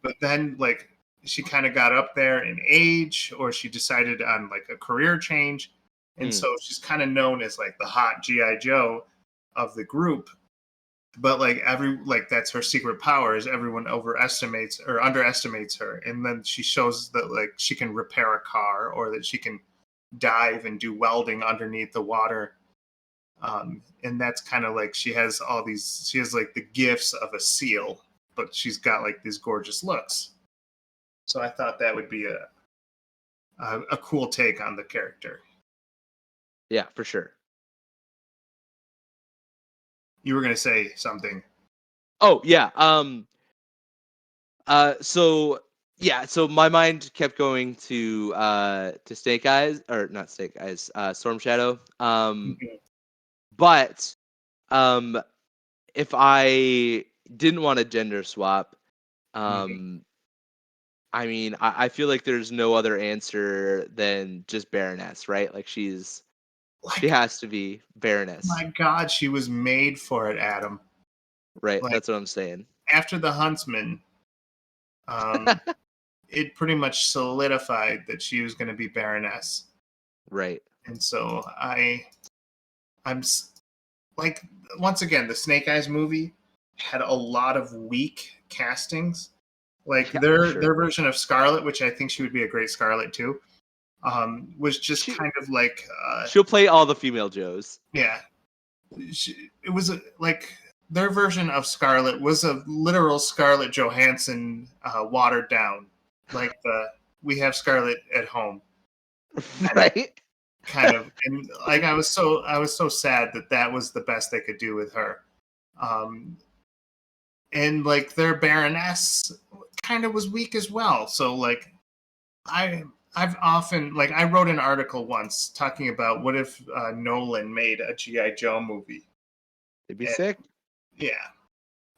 But then, like, she kind of got up there in age, or she decided on like a career change. And Mm, so she's kind of known as like the hot G.I. Joe of the group. But like that's her secret power is everyone overestimates or underestimates her, and then she shows that like she can repair a car, or that she can dive and do welding underneath the water. And that's kind of like she has like the gifts of a seal, but she's got like these gorgeous looks. So I thought that would be a cool take on the character. yeah, for sure. You were going to say something. Oh yeah. So yeah, so my mind kept going to Snake Eyes, or not Snake Eyes, Storm Shadow. Mhm. But um if I didn't want a gender swap, Mhm. um I mean, I feel like there's no other answer than just Baroness, right? Like she Like, has to be Baroness, my God, she was made for it, Adam. right? Like, That's what I'm saying. after the Huntsman, um, it pretty much solidified that she was going to be Baroness. Right. And so I'm like, once again, the Snake Eyes movie had a lot of weak castings. Like Yeah, for sure. their version of Scarlet, which I think she would be a great Scarlet too, was just She kind of like, she'll play all the female Joes. yeah, it was like their version of Scarlet was a literal Scarlett Johansson watered down, like the we have Scarlet at home Right? kind of. And like I was so sad that that was the best they could do with her. Um, and like their Baroness kind of was weak as well. So like I I've often like I wrote an article once talking about what if Nolan made a GI Joe movie. They'd be And sick. yeah,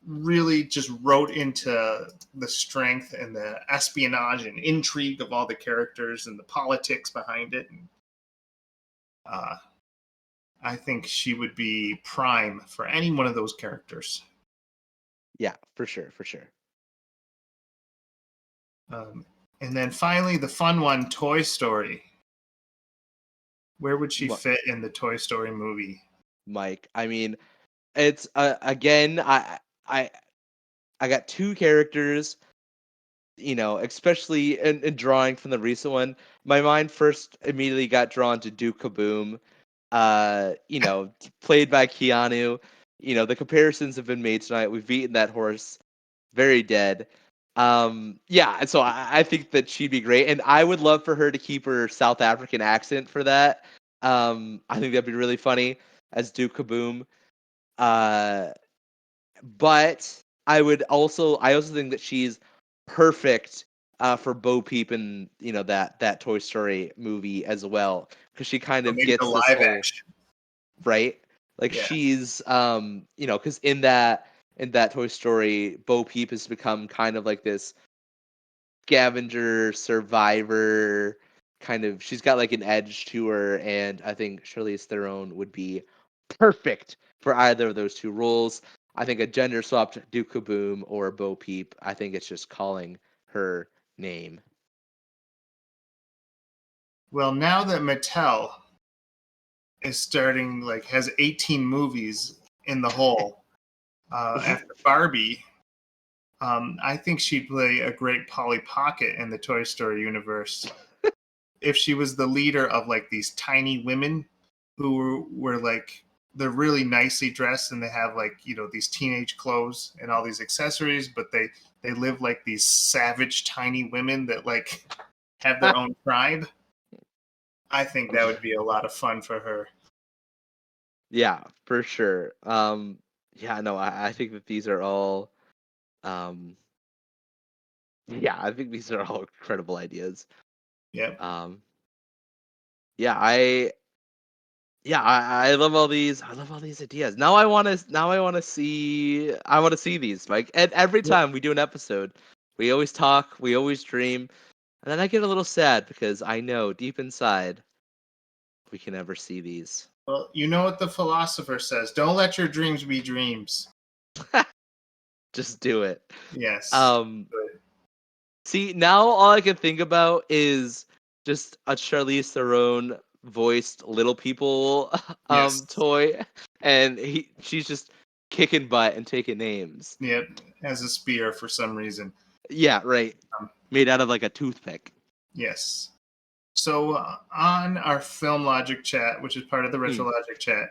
really just wrote into the strength and the espionage and intrigue of all the characters and the politics behind it. And uh, I think she would be prime for any one of those characters. Yeah, for sure, for sure. Um, and then finally, the fun one, Toy Story. Where would she What, fit in the Toy Story movie? Mike? I mean, it's again, I I got two characters especially in drawing from the recent one, my mind first immediately got drawn to Duke Kaboom, played by Keanu. The comparisons have been made tonight. We've beaten that horse very dead. Yeah, and so I think that she'd be great, and I would love for her to keep her South African accent for that. I think that'd be really funny as Duke Kaboom. Uh, but I also think that she's perfect for Bo Peep in that Toy Story movie as well, because she kind Or of maybe the gets this live whole action. right, like Yeah. she's because in that Toy Story, Bo Peep has become kind of like this scavenger survivor kind of. She's got like an edge to her, and I think Charlize Theron would be perfect for either of those two roles. I think a gender swapped Duke Kaboom or Bo Peep, I think it's just calling her name. Well, now that Mattel is starting, has 18 movies in the hole after Barbie, I think she'd play a great Polly Pocket in the Toy Story universe. If she was the leader of these tiny women who were they're really nicely dressed and they have these teenage clothes and all these accessories, but they live like these savage tiny women that have their own tribe. I think that would be a lot of fun for her. Yeah, for sure. Yeah, no, I think that these are all yeah, I think these are all incredible ideas. Yep. Yeah, I love all these. I love all these ideas. Now I want to. Now I want to see. I want to see these. Like, and every time we do an episode, we always talk. We always dream, and then I get a little sad because I know deep inside we can never see these. Well, you know what the philosopher says: don't let your dreams be dreams. Just do it. Yes. See, now all I can think about is just a Charlize Theron voiced Little People Yes. toy, and she's just kicking butt and taking names. Yep. As a spear for some reason. Yeah, right. Made out of like a toothpick. Yes. So on our Film Logic chat, which is part of the Retro Logic chat,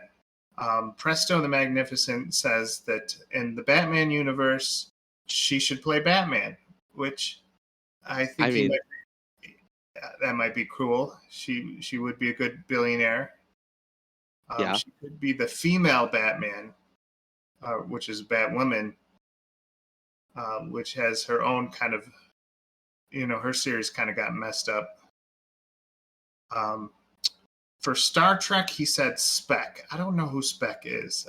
Presto the Magnificent says that in the Batman universe, she should play Batman, which I think that might be cool. She would be a good billionaire. Yeah. She could be the female Batman, which is Batwoman, which has her own kind of, her series kind of got messed up. For Star Trek, he said Spock. I don't know who Spock is.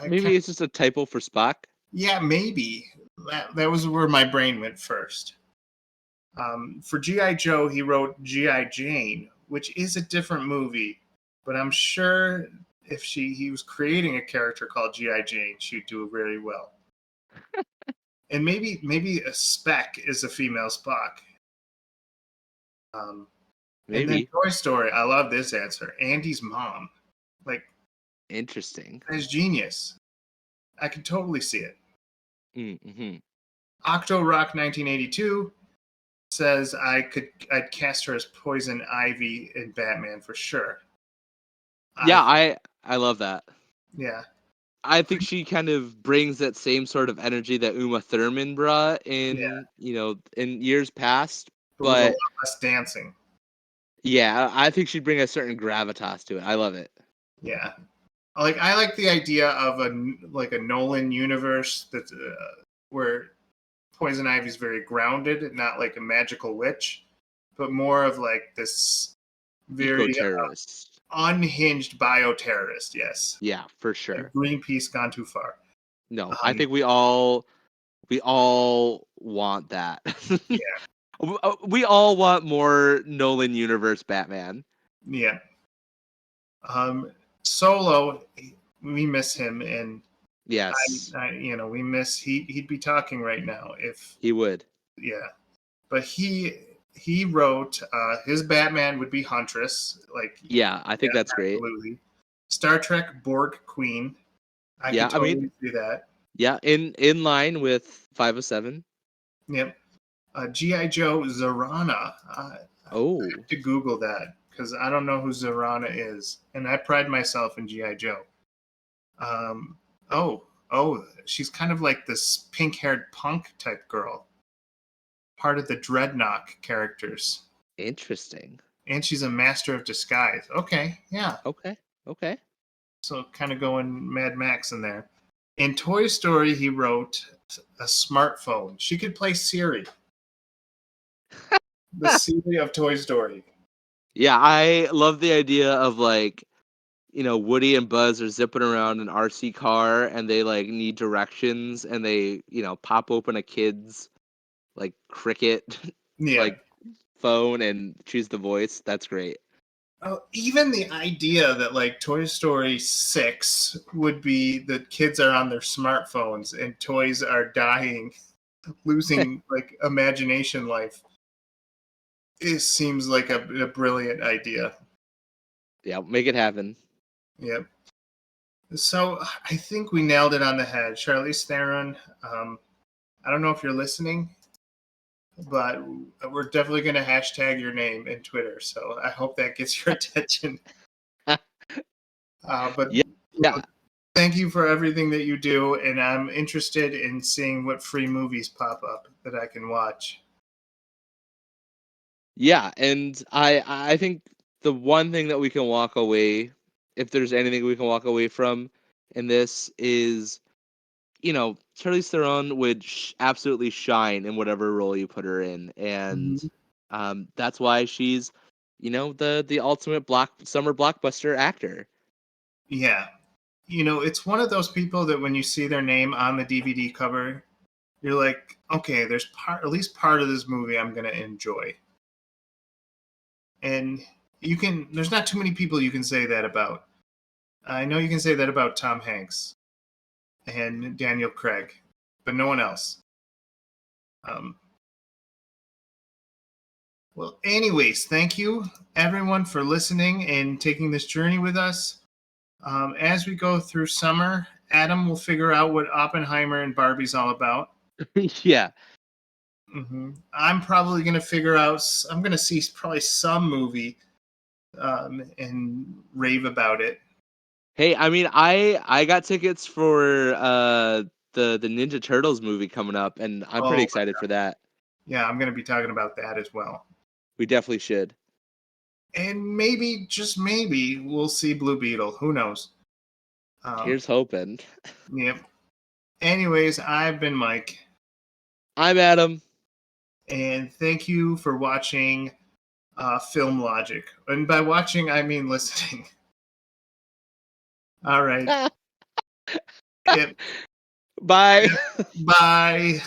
Maybe it's just a typo for Spock. Yeah, maybe. That was where my brain went first. For G.I. Joe, he wrote G.I. Jane, which is a different movie, but I'm sure if he was creating a character called G.I. Jane, she'd do very well. And maybe a Spock is a female Spock. Maybe. And then Toy Story, I love this answer. Andy's mom. Interesting. That's genius. I could totally see it. Mm-hmm. Octo Rock 1982 says I'd cast her as Poison Ivy in Batman for sure. Yeah, I love that. Yeah. I think she kind of brings that same sort of energy that Uma Thurman brought in, in years past. But with a But lot less dancing. yeah, I think she'd bring a certain gravitas to it. I love it. Yeah. I like the idea of a Nolan universe that's where Poison Ivy's very grounded, not like a magical witch, but more of this very Eco-terrorist. Unhinged bioterrorist. Yes. Yeah, for sure. Like Greenpeace gone too far. No, I think we all want that. Yeah. We all want more Nolan universe Batman. Yeah. Solo, we miss him, and yes, we miss. He'd be talking right now if he would. Yeah, but he wrote his Batman would be Huntress. Yeah, I think that's absolutely. Great. Star Trek Borg Queen. I can totally see that. Yeah, in line with 507. Yep. G.I. Joe Zorana. Oh, have to Google that because I don't know who Zorana is, and I pride myself in GI Joe. Um, oh, she's kind of like this pink-haired punk type girl, part of the Dreadnought characters, interesting. and she's a master of disguise. Okay, yeah, Okay. Okay. so kind of going Mad Max in there. In Toy Story, he wrote a smartphone. She could play Siri, the Siri of Toy Story. Yeah, I love the idea of like, Woody and Buzz are zipping around an RC car and they like need directions and they, pop open a kid's like cricket Yeah. like phone and choose the voice. That's great. Oh, even the idea that like Toy Story 6 would be the kids are on their smartphones and toys are dying, losing like imagination life. It seems like a brilliant idea. Yeah, make it happen. Yep. So I think we nailed it on the head. Charlize Theron, I don't know if you're listening, but we're definitely going to hashtag your name in Twitter. So I hope that gets your attention. But Yeah. thank you for everything that you do, and I'm interested in seeing what free movies pop up that I can watch. Yeah, and I think the one thing that we can walk away, if there's anything we can walk away from in this, is Charlize Theron would absolutely shine in whatever role you put her in, and that's why she's the ultimate summer blockbuster actor. Yeah. It's one of those people that when you see their name on the DVD cover, you're like, okay, there's at least part of this movie I'm going to enjoy. And there's not too many people you can say that about. I know you can say that about Tom Hanks and Daniel Craig, but no one else. Well, anyways, thank you everyone for listening and taking this journey with us. As we go through summer, Adam will figure out what Oppenheimer and Barbie's all about. Yeah. I'm probably going to figure out, I'm going to see probably some movie and rave about it. Hey, I mean, I got tickets for the Ninja Turtles movie coming up, and I'm pretty excited for that. Yeah, I'm going to be talking about that as well. We definitely should. And maybe, just maybe, we'll see Blue Beetle. Who knows? Here's hoping. Yep. Anyways, I've been Mike. I'm Adam. And thank you for watching Film Logic. And by watching, I mean listening. All right. Yep. Bye. Bye.